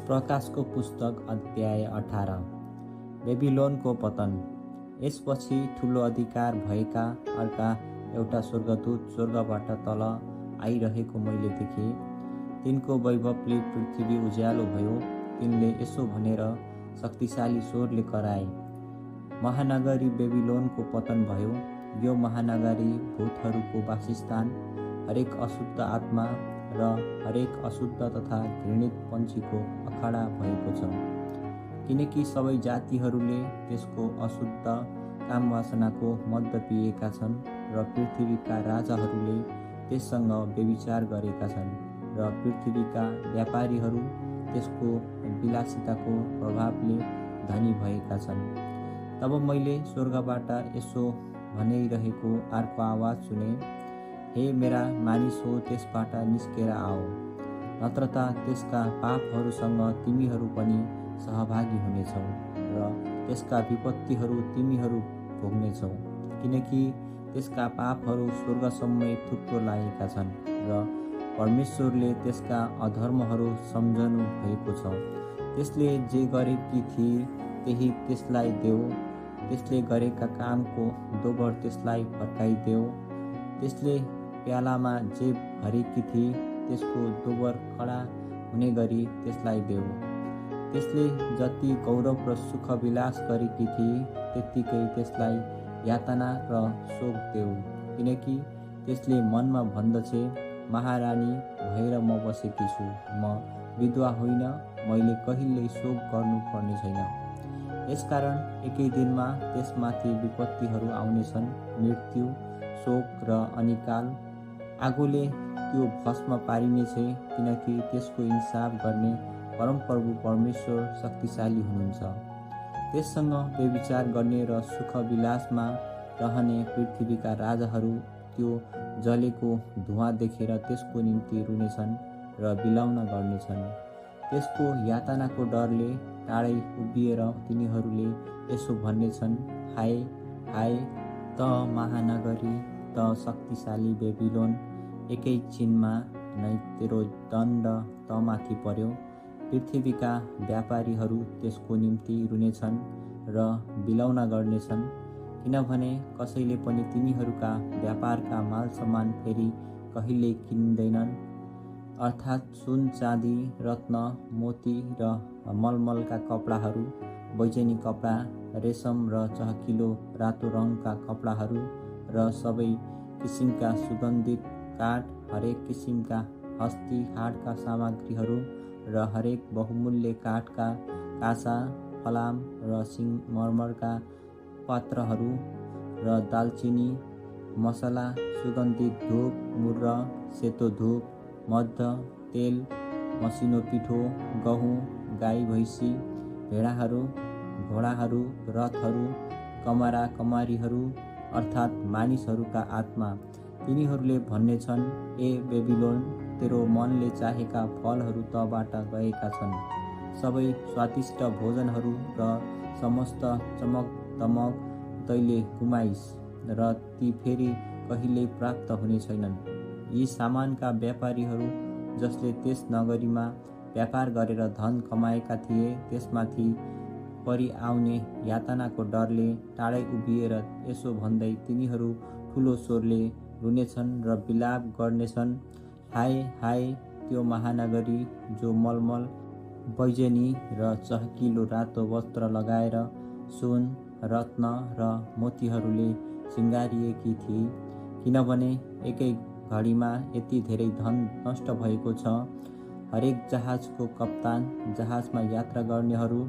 प्रकाशको पुस्तक अध्याय 18। बेबिलोनको पतन। यसपछि ठुलो अधिकार भएका अर्का एउटा स्वर्गदूत स्वर्गबाट तल आइरहेको मैले देखेँ। तिनको वैभवले पृथ्वी उज्यालो भयो। तिनले यसो भनेर शक्तिशाली स्वरले कराए, महानगरी बेबिलोनको पतन भयो। यो महानगरी भूतहरूको वासस्थान, हरेक अशुद्ध आत्मा र हरेक अशुद्ध तथा घृणित पन्छीको अखाडा भएको छ। किनकि सबै जातिहरूले त्यसको अशुद्ध काम वासनाको मद्य पिएका छन् र पृथ्वीका राजाहरूले त्यससँग व्यभिचार गरेका छन् र पृथ्वीका व्यापारीहरू त्यसको विलासिताको प्रभावले धनी भएका छन्। तब मैले स्वर्गबाट यसो भनिरहेको अर्को आवाज सुने, हे मेरा मानिस हो, त्यसबाट निस्केर आओ, नत्र त त्यसका पापहरूसँग तिमीहरू पनि सहभागी हुनेछौ र त्यसका विपत्तिहरू तिमीहरू भोग्नेछौ। किनकि त्यसका पापहरू स्वर्गसम्मै थुप्रो लागेका छन् र परमेश्वरले त्यसका अधर्महरू सम्झनु भएको छ। त्यसले जे गरेकी थिए त्यही त्यसलाई देऊ, त्यसले गरेका कामको दोबर त्यसलाई फर्काइदेऊ। त्यसले प्यालामा जे भरेकी थिए त्यसको दोबर कडा हुने गरी त्यसलाई देऊ। त्यसले जति गौरव र सुख विलास गरेकी थिए त्यत्तिकै त्यसलाई यातना र शोक देऊ। किनकि त्यसले मनमा भन्दछे, महारानी भएर म बसेकी छु, म विधवा होइन, मैले कहिल्यै शोक गर्नु पर्ने छैन। यसकारण एकै दिनमा त्यसमाथि विपत्तिहरू आउनेछन्, मृत्यु, शोक र अनिकाल। आगोले त्यो भस्म पारिनेछ, किनकि त्यसको इंसाफ गर्ने परमप्रभु परमेश्वर शक्तिशाली हुनुहुन्छ। त्यससँग व्यभिचार गर्ने र सुख विलासमा रहने पृथ्वीका राजाहरू त्यो जलेको धुवाँ देखेर त्यसको निम्ति रुनेछन् र बिलाउन गर्नेछन्। त्यसको यातनाको डरले टाढै उभिएर तिनीहरूले यसो भन्नेछन्, हाय हाय त महानगरी, त शक्तिशाली बेबिलोन, एकैछिनमा नै तेरो दण्ड तमाथि पर्यो। पृथ्वीका व्यापारीहरू त्यसको निम्ति रुनेछन् र बिलौना गर्नेछन्, किनभने कसैले पनि तिनीहरूका व्यापारका मालसामान फेरि कहिल्यै किन्दैनन्, अर्थात् सुन, चाँदी, रत्न, मोती र मलमलका कपडाहरू, बैजनी कपडा, रेशम र चहकिलो रातो रङका कपडाहरू र सबै किसिमका सुगन्धित काठ, हरेक किसिमका हस्ती हाडका सामग्रीहरू र हरेक बहुमूल्य काठका कासा, फलाम र सिंगमर्मरका पात्रहरू र दालचिनी, मसला, सुगन्धित धूप, मुर्र, सेतो धूप, मध, तेल, मसिनो पिठो, गहुँ, गाई भैँसी, भेडाहरू, घोडाहरू, रथहरू, कमारा कमारीहरू, अर्थात् मानिसहरूका आत्मा। तिनीहरूले भन्नेछन्, ए बेबिलोन, तेरो मनले चाहेका फलहरू तबाट गएका छन्। सबै स्वादिष्ट भोजनहरू र समस्त चमक दमक तैँले गुमाइस् र ती फेरि कहिल्यै प्राप्त हुने छैनन्। यी सामानका व्यापारीहरू जसले त्यस नगरीमा व्यापार गरेर धन कमाएका थिए, त्यसमाथि परि आउने यातनाको डरले टाढै उभिएर यसो भन्दै तिनीहरू ठुलो स्वरले रुनेछन् र विलाप गर्नेछन्, हाय हाय त्यो महानगरी, जो मलमल, बैजनी र चहकिलो रातो वस्त्र लगाएर सुन, रत्न र मोतीहरूले सिँगारिएकी थिए, किनभने एकै घडीमा यति धेरै धन नष्ट भएको छ। हरेक जहाजको कप्तान, जहाजमा यात्रा गर्नेहरू,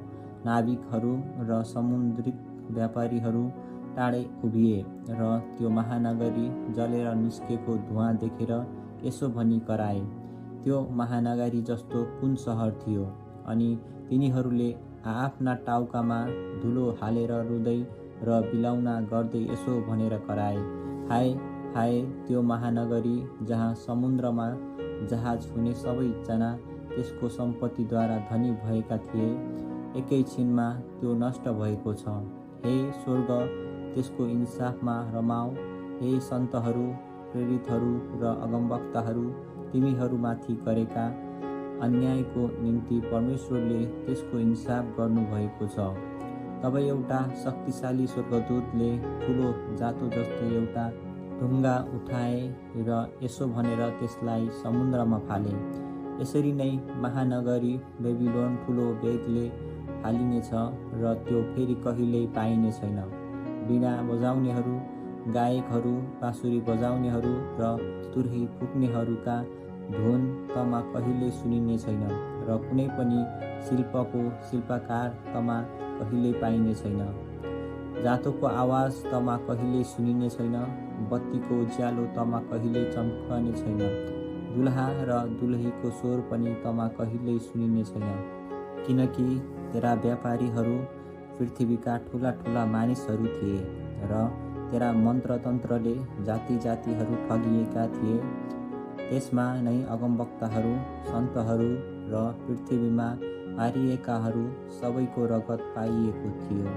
नाविकहरू र समुद्रिक व्यापारीहरू टाढै उभिए र त्यो महानगरी जलेर निस्केको धुवाँ देखेर यसो भनी कराए, त्यो महानगरी जस्तो कुन सहर थियो? अनि तिनीहरूले आफ्ना टाउकामा धुलो हालेर रुँदै र बिलौना गर्दै यसो भनेर कराए, हाय हाय त्यो महानगरी, जहाँ समुद्रमा जहाज हुने सबैजना त्यसको सम्पत्तिद्वारा धनी भएका थिए, एकैछिनमा त्यो नष्ट भएको छ। हे स्वर्ग, त्यसको इन्साफमा रमाऊ। हे सन्तहरू, प्रेरितहरू र अगमवक्ताहरू, तिमीहरूमाथि गरेका अन्यायको निम्ति परमेश्वरले त्यसको इन्साफ गर्नुभएको छ। तब एउटा शक्तिशाली स्वर्गदूतले ठुलो जातो जस्तो एउटा ढुङ्गा उठाए र यसो भनेर त्यसलाई समुद्रमा फाले, यसरी नै महानगरी बेबिलोन ठुलो वेगले फालिनेछ र त्यो फेरि कहिल्यै पाइने छैन। वीणा बजाउनेहरू, गायकहरू, बाँसुरी बजाउनेहरू र तुरही फुक्नेहरूका धुन तमा कहिल्यै सुनिने छैन र कुनै पनि शिल्पको शिल्पकार तमा कहिल्यै पाइने छैन। जातोको आवाज तमा कहिल्यै सुनिने छैन, बत्तीको उज्यालो तमा कहिल्यै चम्कने छैन, दुलहा र दुलहीको स्वर पनि तमा कहिल्यै सुनिने छैन, किनकि तेरा व्यापारीहरू पृथ्वीका ठुला ठुला मानिसहरू थिए र तेरा मन्त्रतन्त्रले जाति जातिहरू ठगिएका थिए। त्यसमा नै अगमवक्ताहरू, सन्तहरू र पृथ्वीमा मारिएकाहरू सबैको रगत पाइएको थियो।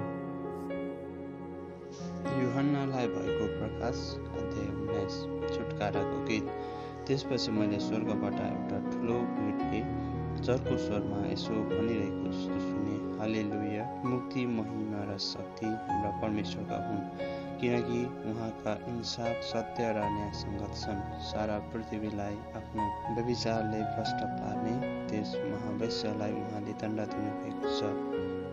यूहन्नालाई भएको प्रकाश अध्याय 19। छुटकाराको गीत। त्यसपछि मैले स्वर्गबाट एउटा ठुलो मृगले चर्को स्वरमा यसो भनिरहेको जस्तो सुने, हालेलुया, मुक्ति, महिमा र शक्ति हाम्रा परमेश्वरका हुन्, किनकि उहाँका इन्साफ, सत्य र न्यायसङ्गत छन्। सारा पृथ्वीलाई आफ्नो व्यभिचारले भ्रष्ट पार्ने त्यस महावेश्यलाई उहाँले दण्ड दिनुभएको छ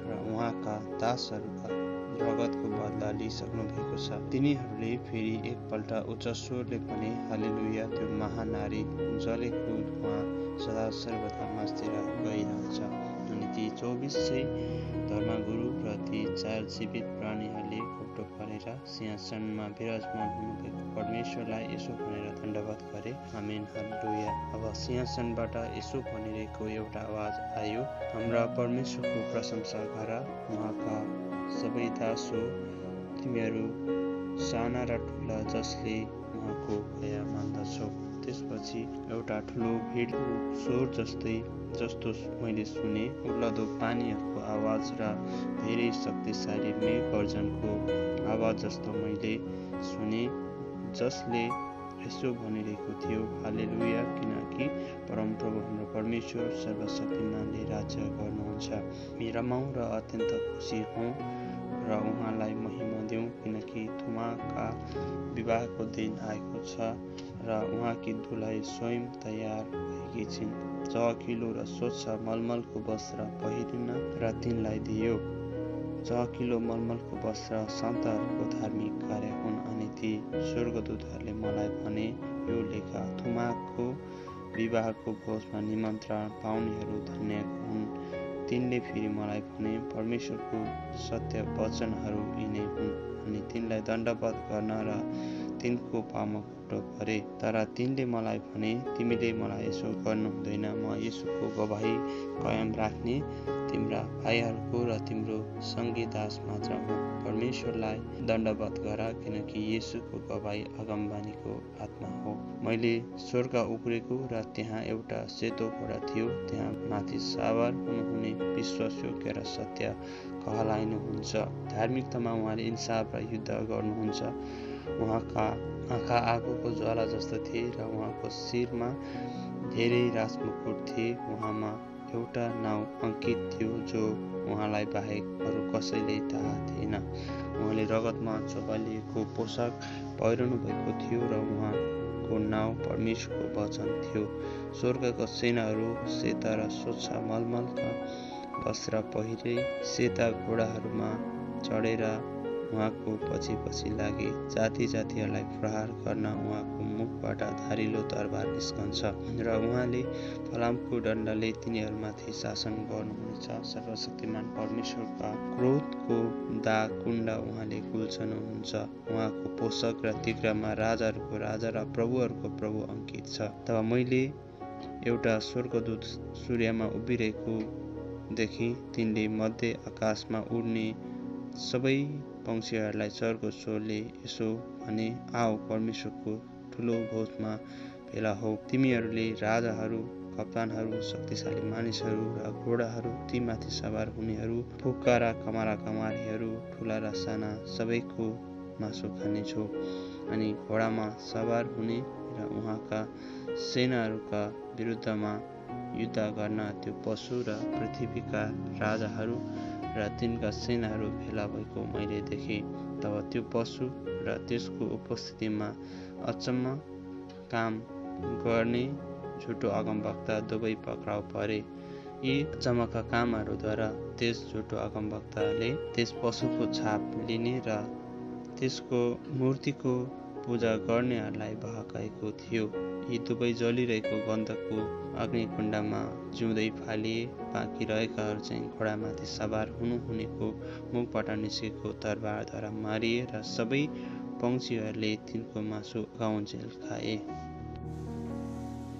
र उहाँका दासहरूका रगतको बदला लिइसक्नु भएको छ। तिनीहरूले फेरि एकपल्ट उच्च स्वरले भने, हालेलुया, त्यो महानारी जलेको धुवाँ सदा सर्वदा माझतिर गइरहन्छ। अनि ती 24 धर्मगुरु र ती 4 जीवित प्राणीहरूले घोप्टो परेर सिंहासनमा विराजमान हुनुभएको परमेश्वरलाई यसो भनेर दण्डवत गरे, आमेन, हालेलुया। अब सिंहासनबाट यसो भनिरहेको एउटा आवाज आयो, हाम्रा परमेश्वरको प्रशंसा गर, उहाँका सबै दास हो, तिमीहरू साना र ठुला जसले उहाँको भय मान्दछौ। त्यसपछि एउटा ठुलो भिडको स्वर जस्तो मैले सुने। उर्लदो पानीहरूको आवाज र धेरै शक्तिशाली मेघ गर्जनको आवाज जस्तो मैले सुने, जसले यसो भनिरहेको थियो, हालेलुया, किनकि परमप्रभु हाम्रो परमेश्वर सर्वशक्तिमानले राज्य गर्नुहुन्छ। हामी रमाउँ र अत्यन्त खुसी हौँ र उहाँलाई महिमा दिउँ, किनकि थोमाका विवाहको दिन आएको छ र उहाँकी दुलही स्वयं तयार भएकी छिन्। चहकिलो र स्वच्छ मलमलको वस्त्र पहिरिन र तिनलाई दियो। चहकिलो मलमलको वस्त्र सन्तहरूको धार्मिक कार्य हुन्। अनि ती स्वर्गदूतहरूले मलाई भने, यो लेख, थोमाको विवाहको भोजमा निमन्त्रण पाउनेहरू धन्य हुन्। तिनले फेरि मलाई भने, परमेश्वरको सत्य वचनहरू यिनै हुन्। अनि तिनलाई दण्डवत गर्न र तिनको पाउमा घुट्टो परे। तर तिनले मलाई भने, तिमीले मलाई यसो गर्नु हुँदैन। म येशूको गवाही कायम राख्ने तिम्रा भाइहरूको र तिम्रो सँगै दास मात्र हुँ। परमेश्वरलाई दण्डवत गर, किनकि येशूको गवाही अगमबानीको आत्मा हो। मैले स्वर्ग उक्रेको र त्यहाँ एउटा सेतो घोडा थियो। त्यहाँ माथि सवार हुनुहुने विश्वासयोग्य र सत्य कहलाइनुहुन्छ। धार्मिकतामा उहाँले इन्साफ र युद्ध गर्नुहुन्छ। उहाँका आँखा आगोको ज्वाला जस्तो थिए र उहाँको शिरमा धेरै राजमुकुट थिए। उहाँमा एउटा नाउँ अंकित थियो जो उहाँलाई बाहेक अरू कसैले थाहा थिएन। उहाँले रगतमा चोबालिएको पोसाक पहिरनु भएको थियो र उहाँको नाउँ परमेश्वरको वचन थियो। स्वर्गका सेनाहरू सेता र स्वच्छ मलमलका वस्त्र पहिरे सेता घोडाहरूमा चढेर उहाँको पछि पछि लागे। जाति जातिहरूलाई प्रहार गर्न उहाँको मुखबाट धारिलो तरबार निस्कन्छ र उहाँले फलामको दण्डले तिनीहरूमाथि शासन गर्नुहुनेछ। सर्वशक्तिमान परमेश्वरका क्रोधको दाग कुण्ड उहाँले कुल्चनुहुन्छ। उहाँको पोषक र तिग्रामा राजाहरूको राजा र प्रभुहरूको प्रभु अंकित छ। तब मैले एउटा स्वर्गदूत सूर्यमा उभिरहेको देखि। तिनले मध्य आकाशमा उड्ने सबै पंक्षीहरूलाई चर्को स्वरले यसो भने, आओ परमेश्वरको ठुलो भोजमा भेला हो। तिमीहरूले राजाहरू, कप्तानहरू, शक्तिशाली मानिसहरू र घोडाहरू, ती माथि सवार हुनेहरू, फुक्का र कमारीहरू, ठुला र साना सबैको मासु खानेछौ। अनि घोडामा सवार हुने र उहाँका सेनाहरूका विरुद्धमा युद्ध गर्न त्यो पशु र पृथ्वीका राजाहरू र तिनका सेनाहरू भेला भएको मैले देखेँ। तब त्यो पशु र त्यसको उपस्थितिमा अचम्म काम गर्ने झुटो अगमवक्ता दुवै पक्राउ परे। यी अचम्मका कामहरूद्वारा त्यस झुटो अगमवक्ताले त्यस पशुको छाप लिने र त्यसको मूर्तिको पूजा गर्नेहरूलाई बहकाएको थियो। यी दुवै जलिरहेको गन्धको अग्निकुण्डमा जिउँदै फालिए। बाँकी रहेकाहरू चाहिँ घोडामाथि सवार हुनुहुनेको मुखबाट निस्केको तरबारद्वारा मारिए र सबै पंक्षीहरूले तिनको मासु गाउँजेल खाए।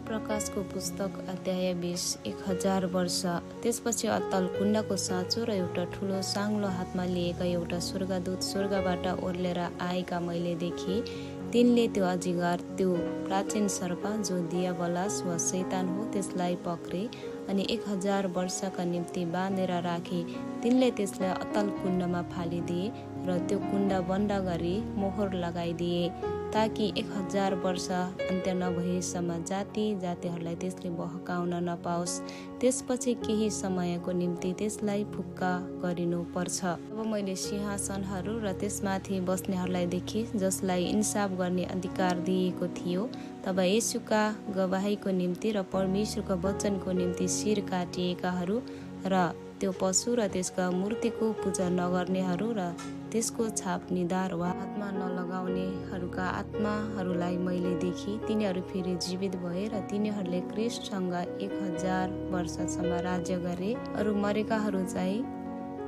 प्रकाशको पुस्तक अध्याय 20 1000 वर्ष त्यसपछि अत्तल कुण्डको साँचो र एउटा ठुलो साङ्लो हातमा लिएका एउटा स्वर्गदूत स्वर्गबाट ओर्लेर आएका मैले देखेँ। तिनले त्यो अजिङ्गर, त्यो प्राचीन सर्प जो दियाबलास वा शैतान हो, त्यसलाई पक्रे अनि 1000 वर्षका निम्ति बाँधेर राखे। तिनले त्यसलाई अत्तल कुण्डमा फालिदिए र त्यो कुण्ड बन्द गरी मोहर लगाइदिए, ताकि 1000 वर्ष अन्त्य नभएसम्म जाति जातिहरूलाई त्यसले बहकाउन नपाओस्। त्यसपछि केही समयको निम्ति त्यसलाई फुक्का गरिनु पर्छ। अब मैले सिंहासनहरू र त्यसमाथि बस्नेहरूलाई देखेँ, जसलाई इन्साफ गर्ने अधिकार दिएको थियो। तब येशूका गवाहीको निम्ति र परमेश्वरको वचनको निम्ति शिर काटिएकाहरू र त्यो पशु र त्यसका मूर्तिको पूजा नगर्नेहरू र त्यसको छाप निधार वा हातमा नलगाउनेहरूका आत्माहरूलाई मैले देखेँ। तिनीहरू फेरि जीवित भए र तिनीहरूले ख्रीष्टसँग 1000 वर्षसम्म राज्य गरे। अरू मरेकाहरू चाहिँ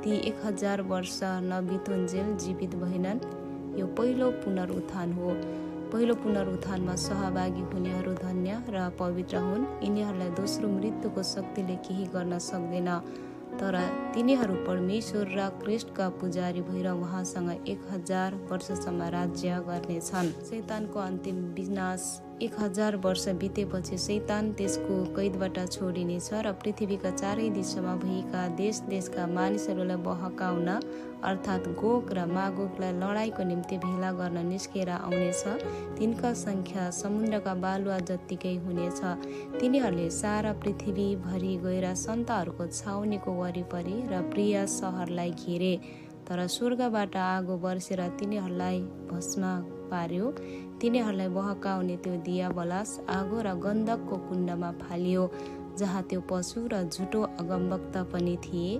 ती 1000 वर्ष नबितुन्जेल जीवित भएनन्। यो पहिलो पुनरुत्थान हो। पहिलो पुनरुत्थानमा सहभागी हुनेहरू धन्य र पवित्र हुन्। यिनीहरूलाई दोस्रो मृत्युको शक्तिले केही गर्न सक्दैन, तर तिनीहरू परमेश्वर र ख्रीष्टका पुजारी भएर उहाँसँग 1000 वर्षसम्म राज्य गर्नेछन्। शैतानको अन्तिम विनाश 1000 वर्ष बितेपछि शैतान त्यसको कैदबाट छोडिनेछ र पृथ्वीका चारै दिशामा भएका देश देशका मानिसहरूलाई बहकाउन अर्थात् गोग र मागोगलाई लडाईँको निम्ति भेला गर्न निस्केर आउनेछ। तिनका सङ्ख्या समुद्रका बालुवा जत्तिकै हुनेछ। तिनीहरूले सारा पृथ्वीभरि गएर सन्तहरूको छाउनीको वरिपरि र प्रिय सहरलाई घेरे, तर स्वर्गबाट आगो बर्सेर तिनीहरूलाई भस्म पार्यो। तिनीहरूलाई बहकाउने त्यो दियाबलास आगो र गन्धकको कुण्डमा फालियो, जहाँ त्यो पशु र झुटो अगमवक्ता पनि थिए।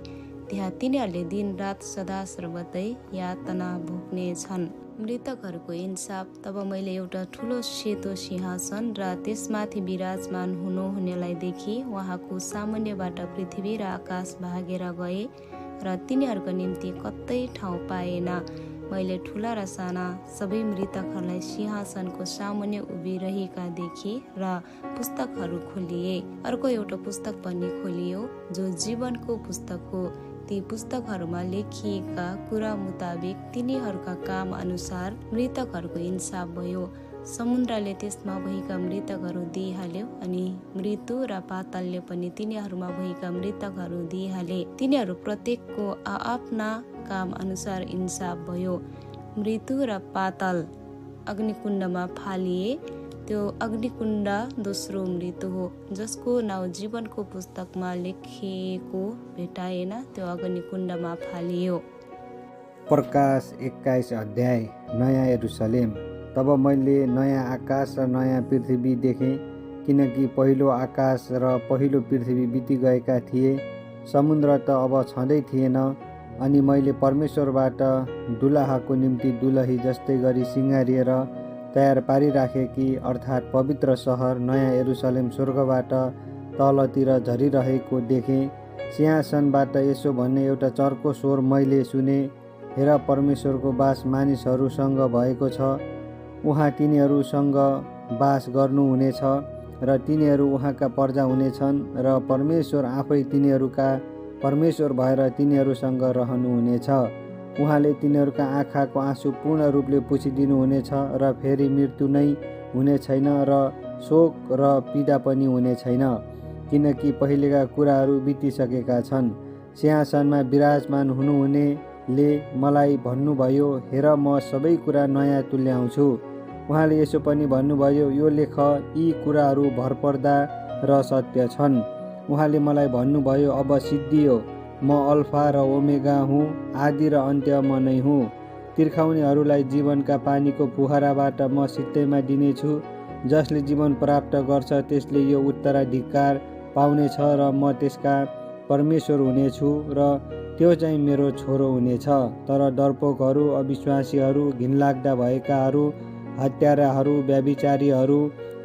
त्यहाँ तिनीहरूले दिन रात सदा सर्वदै यातना भोग्ने छन्। मृतकहरूको इन्साफ। तब मैले एउटा ठुलो सेतो सिंहासन र त्यसमाथि विराजमान हुनुहुनेलाई देखी। उहाँको सामुन्यबाट पृथ्वी र आकाश भागेर गए र तिनीहरूको निम्ति कतै ठाउँ पाएन। मैले ठुला र साना सबै मृतकहरूलाई सिंहासनको सामुन्य उभिरहेका देखेँ र पुस्तकहरू खोलिए। अर्को एउटा पुस्तक पनि खोलियो जो जीवनको पुस्तक हो। ती पुस्तकहरूमा लेखिएका कुरा मुताबिक तिनीहरूका काम अनुसार मृतकहरूको इन्साफ भयो। समुद्रले त्यसमा भएका मृतकहरू दिइहाल्यो अनि मृत्यु र पातालले पनि तिनीहरूमा भएका मृतकहरू दिइहाले। तिनीहरू प्रत्येकको आफ्ना काम अनुसार इन्साफ भयो। मृत्यु र पाताल अग्निकुण्डमा फालिए। त्यो अग्निकुण्ड दोस्रो मृत्यु हो, जसको नाउँ जीवनको पुस्तकमा लेखिएको भेटाएन। त्यो अग्निकुण्डमा फालियो। प्रकाश 21 अध्याय। नयाँ यरुसलेम। तब मैले नयाँ आकाश र नयाँ पृथ्वी देखेँ, किनकि पहिलो आकाश र पहिलो पृथ्वी बिति गएका थिए, समुद्र त अब छँदै थिएन। अनि मैले परमेश्वरबाट दुलहाको निम्ति दुलही जस्तै गरी सिँगारिएर तयार पारिराखेकी अर्थात् पवित्र सहर नयाँ यरुसलेम स्वर्गबाट तलतिर झरिरहेको देखेँ। सिंहासनबाट यसो भन्ने एउटा चर्को स्वर मैले सुने, हेर, परमेश्वरको बास मानिसहरूसँग भएको छ। उहाँ तिनीहरूसँग बास गर्नुहुनेछ र तिनीहरू उहाँका प्रजा हुनेछन् र परमेश्वर आफै तिनीहरूका परमेश्वर भएर तिनीहरूसँग रहनुहुनेछ। उहाँले तिनीहरूका आँखाको आँसु पूर्ण रूपले पुछिदिनुहुनेछ र फेरि मृत्यु नै हुने छैन र शोक र पीडा पनि हुने छैन, किनकि पहिलेका कुराहरू बितिसकेका छन्। सिंहासनमा विराजमान हुनुहुनेले मलाई भन्नुभयो, हेर, म सबै कुरा नयाँ तुल्याउँछु। उहाँले यसो पनि भन्नुभयो, यो लेख, यी कुराहरू भरपर्दा र सत्य छन्। उहाँले मलाई भन्नुभयो, अब सिद्धियो, म अल्फा र ओमेगा हुँ, आदि र अन्त्य म नै हुँ। तिर्खाउनेहरूलाई जीवनका पानीको फुहाराबाट म सित्तैमा दिनेछु। जसले जीवन प्राप्त गर्छ त्यसले यो उत्तराधिकार पाउनेछ र म त्यसका परमेश्वर हुनेछु र त्यो चाहिँ मेरो छोरो हुनेछ। तर डरपोकहरू, अविश्वासीहरू, घिनलाग्दा भएकाहरू, हत्याराहरू, व्यभिचारीहरू,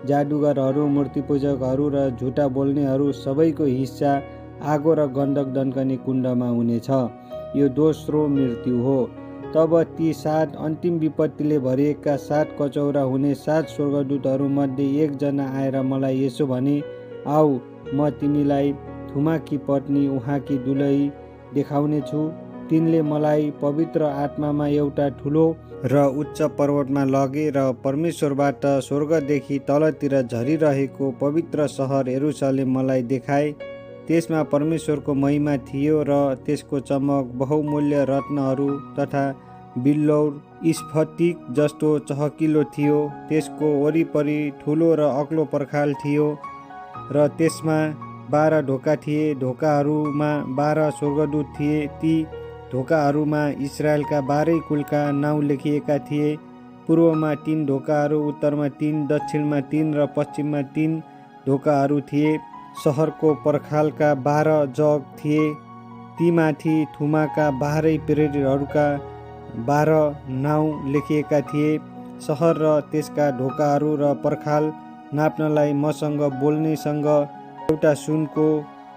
जादुगरहरू, मूर्तिपूजकहरू र झुटा बोल्नेहरू सबैको हिस्सा आगो र गन्धक दन्कने कुण्डमा हुनेछ। यो दोस्रो मृत्यु हो। तब ती 7 अन्तिम विपत्तिले भरिएका 7 कचौरा हुने 7 स्वर्गदूतहरू मध्ये एकजना आएर मलाई यसो भने, आऊ, म तिमीलाई थुमाकी पत्नी उहाँकी दुलही देखाउनेछु। तिनले मलाई पवित्र आत्मामा एउटा ठुलो र उच्च पर्वतमा लगे र परमेश्वरबाट स्वर्गदेखि तलतिर झरिरहेको पवित्र सहर यरुसलेम मलाई देखाए। त्यसमा परमेश्वरको महिमा थियो र त्यसको चमक बहुमूल्य रत्नहरू तथा बिल्लौर स्फटिक जस्तो चहकिलो थियो। त्यसको वरिपरि ठुलो र अग्लो पर्खाल थियो र त्यसमा 12 ढोका थिए। ढोकाहरूमा 12 स्वर्गदूत थिए। ती ढोकाहरूमा इस्राएलका 12 कुलका नाउँ लेखिएका थिए। पूर्वमा 3 ढोकाहरू, उत्तरमा 3, दक्षिणमा 3 र पश्चिममा 3 ढोकाहरू थिए। सहरको पर्खालका 12 जग थिए। तीमाथि थुमाका 12 प्रेरितहरूका 12 नाउँ लेखिएका थिए। सहर र त्यसका ढोकाहरू र पर्खाल नाप्नलाई मसँग बोल्नेसँग एउटा सुनको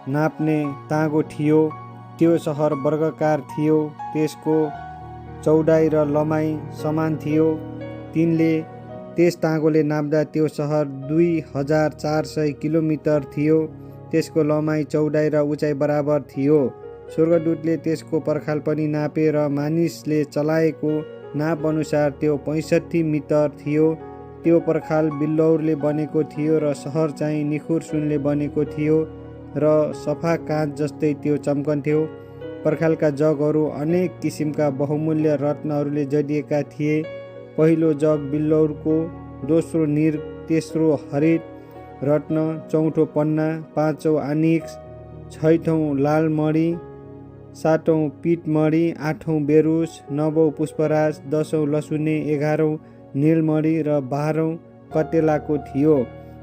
नाप्ने ताँगो थियो। त्यो सहर वर्गकार थियो। त्यसको चौडाइ र लम्बाइ समान थियो। तिनले त्यस ताँगोले नाप्दा त्यो सहर 2400 किलोमिटर थियो। त्यसको लम्बाइ, चौडाइ र उचाइ बराबर थियो। स्वर्गदूतले त्यसको पर्खाल पनि नापे र मानिसले चलाएको नाप अनुसार त्यो 65 मिटर थियो। त्यो पर्खाल बिल्लौरले बनेको थियो र सहर चाहिँ निखुर सुनले बनेको थियो र सफा काँच जस्तै त्यो चम्कन्थ्यो। पर्खालका जगहरू अनेक किसिमका बहुमूल्य रत्नहरूले जडिएका थिए। पहिलो जग बिल्लौरको, दोस्रो नीर, तेस्रो हरित रत्न, चौथो पन्ना, पाँचौँ आनिक्स, छैठौँ लाल मणि, सातौँ पितमणि, आठौँ बेरुस, नवौँ पुष्पराज, दसौँ लसुने, 11औँ नीलमणि र 12औँ कटेलाको थियो।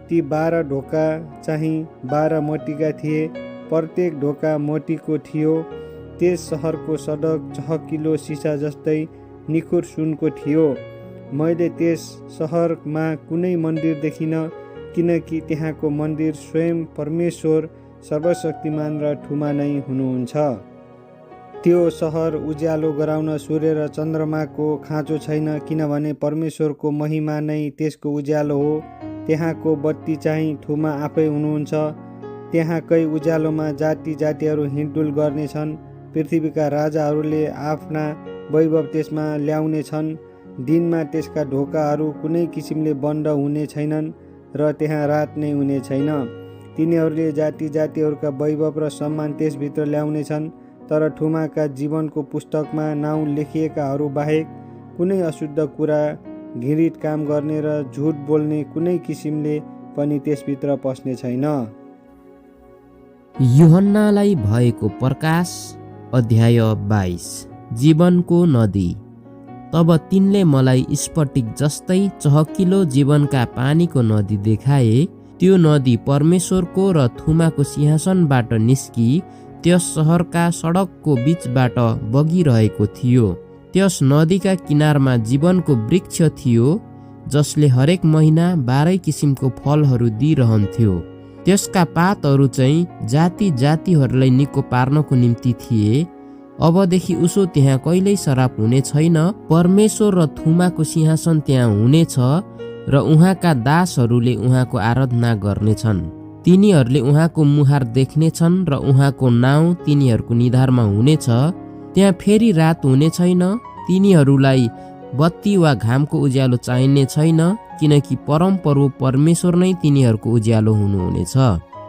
ती 12 ढोका चाहिँ 12 मोतीका थिए। प्रत्येक ढोका मोतीको थियो। त्यस सहरको सडक चहकिलो सिसा जस्तै निखुर सुनको थियो। मैले त्यस सहरमा कुनै मन्दिर देखिनँ, किनकि त्यहाँको मन्दिर स्वयं परमेश्वर सर्वशक्तिमान र ठुमा नै हुनुहुन्छ। त्यो सहर उज्यालो गराउन सूर्य र चन्द्रमाको खाँचो छैन, किनभने परमेश्वरको महिमा नै त्यसको उज्यालो हो। त्यहाँको बत्ती चाहिँ ठुमा आफै हुनुहुन्छ। त्यहाँकै उज्यालोमा जाति जातिहरू हिँडडुल गर्नेछन्। पृथ्वीका राजाहरूले आफ्ना वैभव त्यसमा ल्याउने छन्। दिनमा त्यसका ढोकाहरू कुनै किसिमले बन्द हुने छैनन् र त्यहाँ रात नै हुने छैन। तिनीहरूले जाति जातिहरूका वैभव र सम्मान त्यसभित्र ल्याउनेछन्। तर ठुमाका जीवनको पुस्तकमा नाउँ लेखिएकाहरू बाहेक कुनै अशुद्ध कुरा, घृणित काम गर्ने र झुट बोल्ने कुनै किसिमले पनि त्यसभित्र पस्ने छैन। यूहन्नालाई भएको प्रकाश अध्याय 22। जीवनको नदी। तब तिनले मलाई स्फटिक जस्तै चहकिलो जीवनका पानीको नदी देखाए। त्यो नदी परमेश्वरको र थुमाको सिंहासनबाट निस्की त्यस सहरका सडकको बीचबाट बगिरहेको थियो। त्यस नदीका किनारमा जीवनको वृक्ष थियो, जसले हरेक महिना 12 किसिमको फलहरू दिइरहन्थ्यो। त्यसका पातहरू चाहिँ जाति जातिहरूलाई निको पार्नको निम्ति थिए। अबदेखि उसो त्यहाँ कहिल्यै शराब हुने छैन। परमेश्वर र थुमाको सिंहासन त्यहाँ हुनेछ र उहाँका दासहरूले उहाँको आराधना गर्नेछन्। तिनीहरूले उहाँको मुहार देख्नेछन् र उहाँको नाउँ तिनीहरूको निधारमा हुनेछ। त्यहाँ फेरि रात हुने छैन। तिनीहरूलाई बत्ती वा घामको उज्यालो चाहिने छैन, किनकि परमप्रभु परमेश्वर नै तिनीहरूको उज्यालो हुनुहुनेछ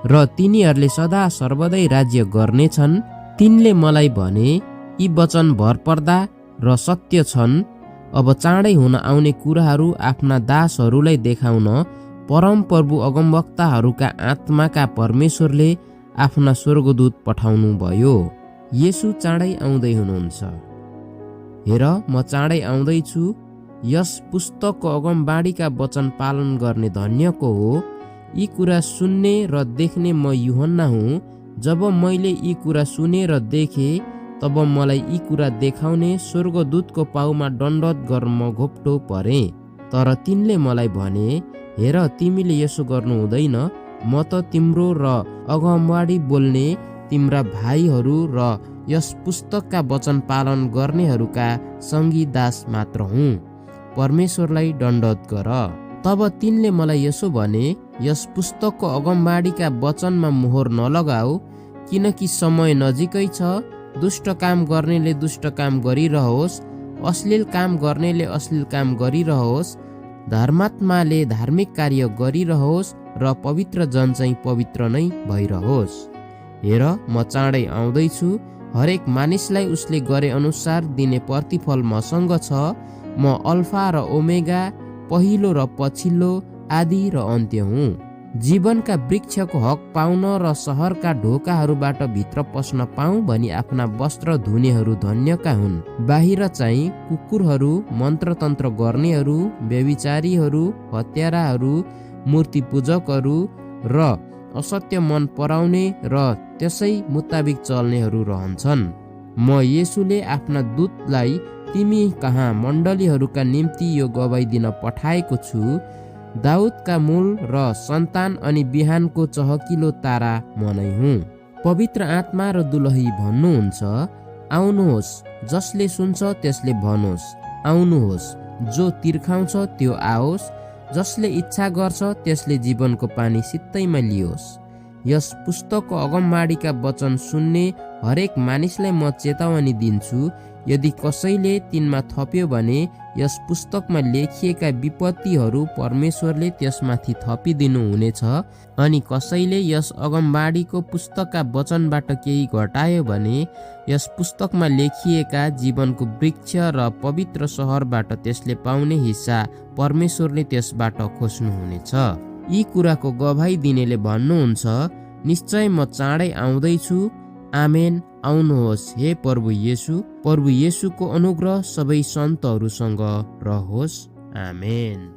र तिनीहरूले सदा सर्वदै राज्य गर्नेछन्। तिनले मलाई भने, यी वचन भरपर्दा र सत्य छन्। अब चाँडै हुन आउने कुराहरू आफ्ना दासहरूलाई देखाउन परमप्रभु अगमवक्ताहरूका आत्माका परमेश्वरले आफ्ना स्वर्गदूत पठाउनु भयो। येशू चाँडै आउँदै हुनुहुन्छ। हेर, म चाँडै आउँदैछु। यस पुस्तकको अगमबाणीका वचन पालन गर्ने धन्यको हो। यी कुरा सुन्ने र देख्ने म यूहन्ना हुँ। जब मैले यी कुरा सुने र देखे, तब मलाई यी कुरा देखाउने स्वर्गदूतको पाउमा दण्डवत गर्न म घोप्टो परे। तर तिनले मलाई भने, हेर, तिमीले यसो गर्नु हुँदैन। म त तिम्रो र अगमबाडी बोल्ने तिम्रा भाइहरू र यस पुस्तकका वचन पालन गर्नेहरूका सङ्गी दास मात्र हुँ। परमेश्वरलाई दण्डवत गर। तब तिनले मलाई यसो भने, यस पुस्तकको अगमबाडीका वचनमा मोहर नलगाऊ, किनकि समय नजिकै छ। दुष्ट काम गर्नेले दुष्ट काम गरिरहोस्, अश्लील काम गर्नेले अश्लील काम गरिरहोस्, धर्मात्माले धार्मिक कार्य गरिरहोस् र पवित्र जन चाहिँ पवित्र नै भइरहोस्। हेर, म चाँडै आउँदैछु। हरेक मानिसलाई उसले गरे अनुसार दिने प्रतिफल मसँग छ। म अल्फा र ओमेगा, पहिलो र पछिल्लो, आदि र अन्त्य हुँ। जीवनका वृक्षको हक पाउन र सहरका ढोकाहरूबाट भित्र पस्न पाऊँ भनी आफ्ना वस्त्र धुनेहरू धन्यका हुन्। बाहिर चाहिँ कुकुरहरू, मन्त्रतन्त्र गर्नेहरू, व्यभिचारीहरू, हत्याराहरू, मूर्ति पूजकहरू र असत्य मन पराउने र त्यसै मुताबिक चल्नेहरू रहन्छन्। म येशूले आफ्ना दूतलाई तिमी कहाँ मण्डलीहरूका निम्ति यो गवाई दिन पठाएको छु। दाउदका मूल र सन्तान अनि बिहानको चहकिलो तारा म नै हुँ। पवित्र आत्मा र दुलही भन्नुहुन्छ, आउनुहोस्। जसले सुन्छ त्यसले भनोस्, आउनुहोस्। जो तिर्खाउँछ त्यो आओस्। जसले इच्छा गर्छ त्यसले जीवनको पानी सित्तैमा लियोस्। यस पुस्तकको अगमबाडीका वचन सुन्ने हरेक मानिसलाई म चेतावनी दिन्छु, यदि कसैले तिनमा थप्यो भने यस पुस्तकमा लेखिएका विपत्तिहरू परमेश्वरले त्यसमाथि थपिदिनु हुनेछ। अनि कसैले यस अगमबाडीको पुस्तकका वचनबाट केही घटायो भने यस पुस्तकमा लेखिएका जीवनको वृक्ष र पवित्र सहरबाट त्यसले पाउने हिस्सा परमेश्वरले त्यसबाट खोज्नुहुनेछ। यी कुराको गवाही दिनेले भन्नुहुन्छ, निश्चय म चाँडै आउँदैछु। आमेन। आउनुहोस् हे प्रभु येशू। प्रभु येशूको अनुग्रह सबै सन्तहरूसँग रहोस्। आमेन।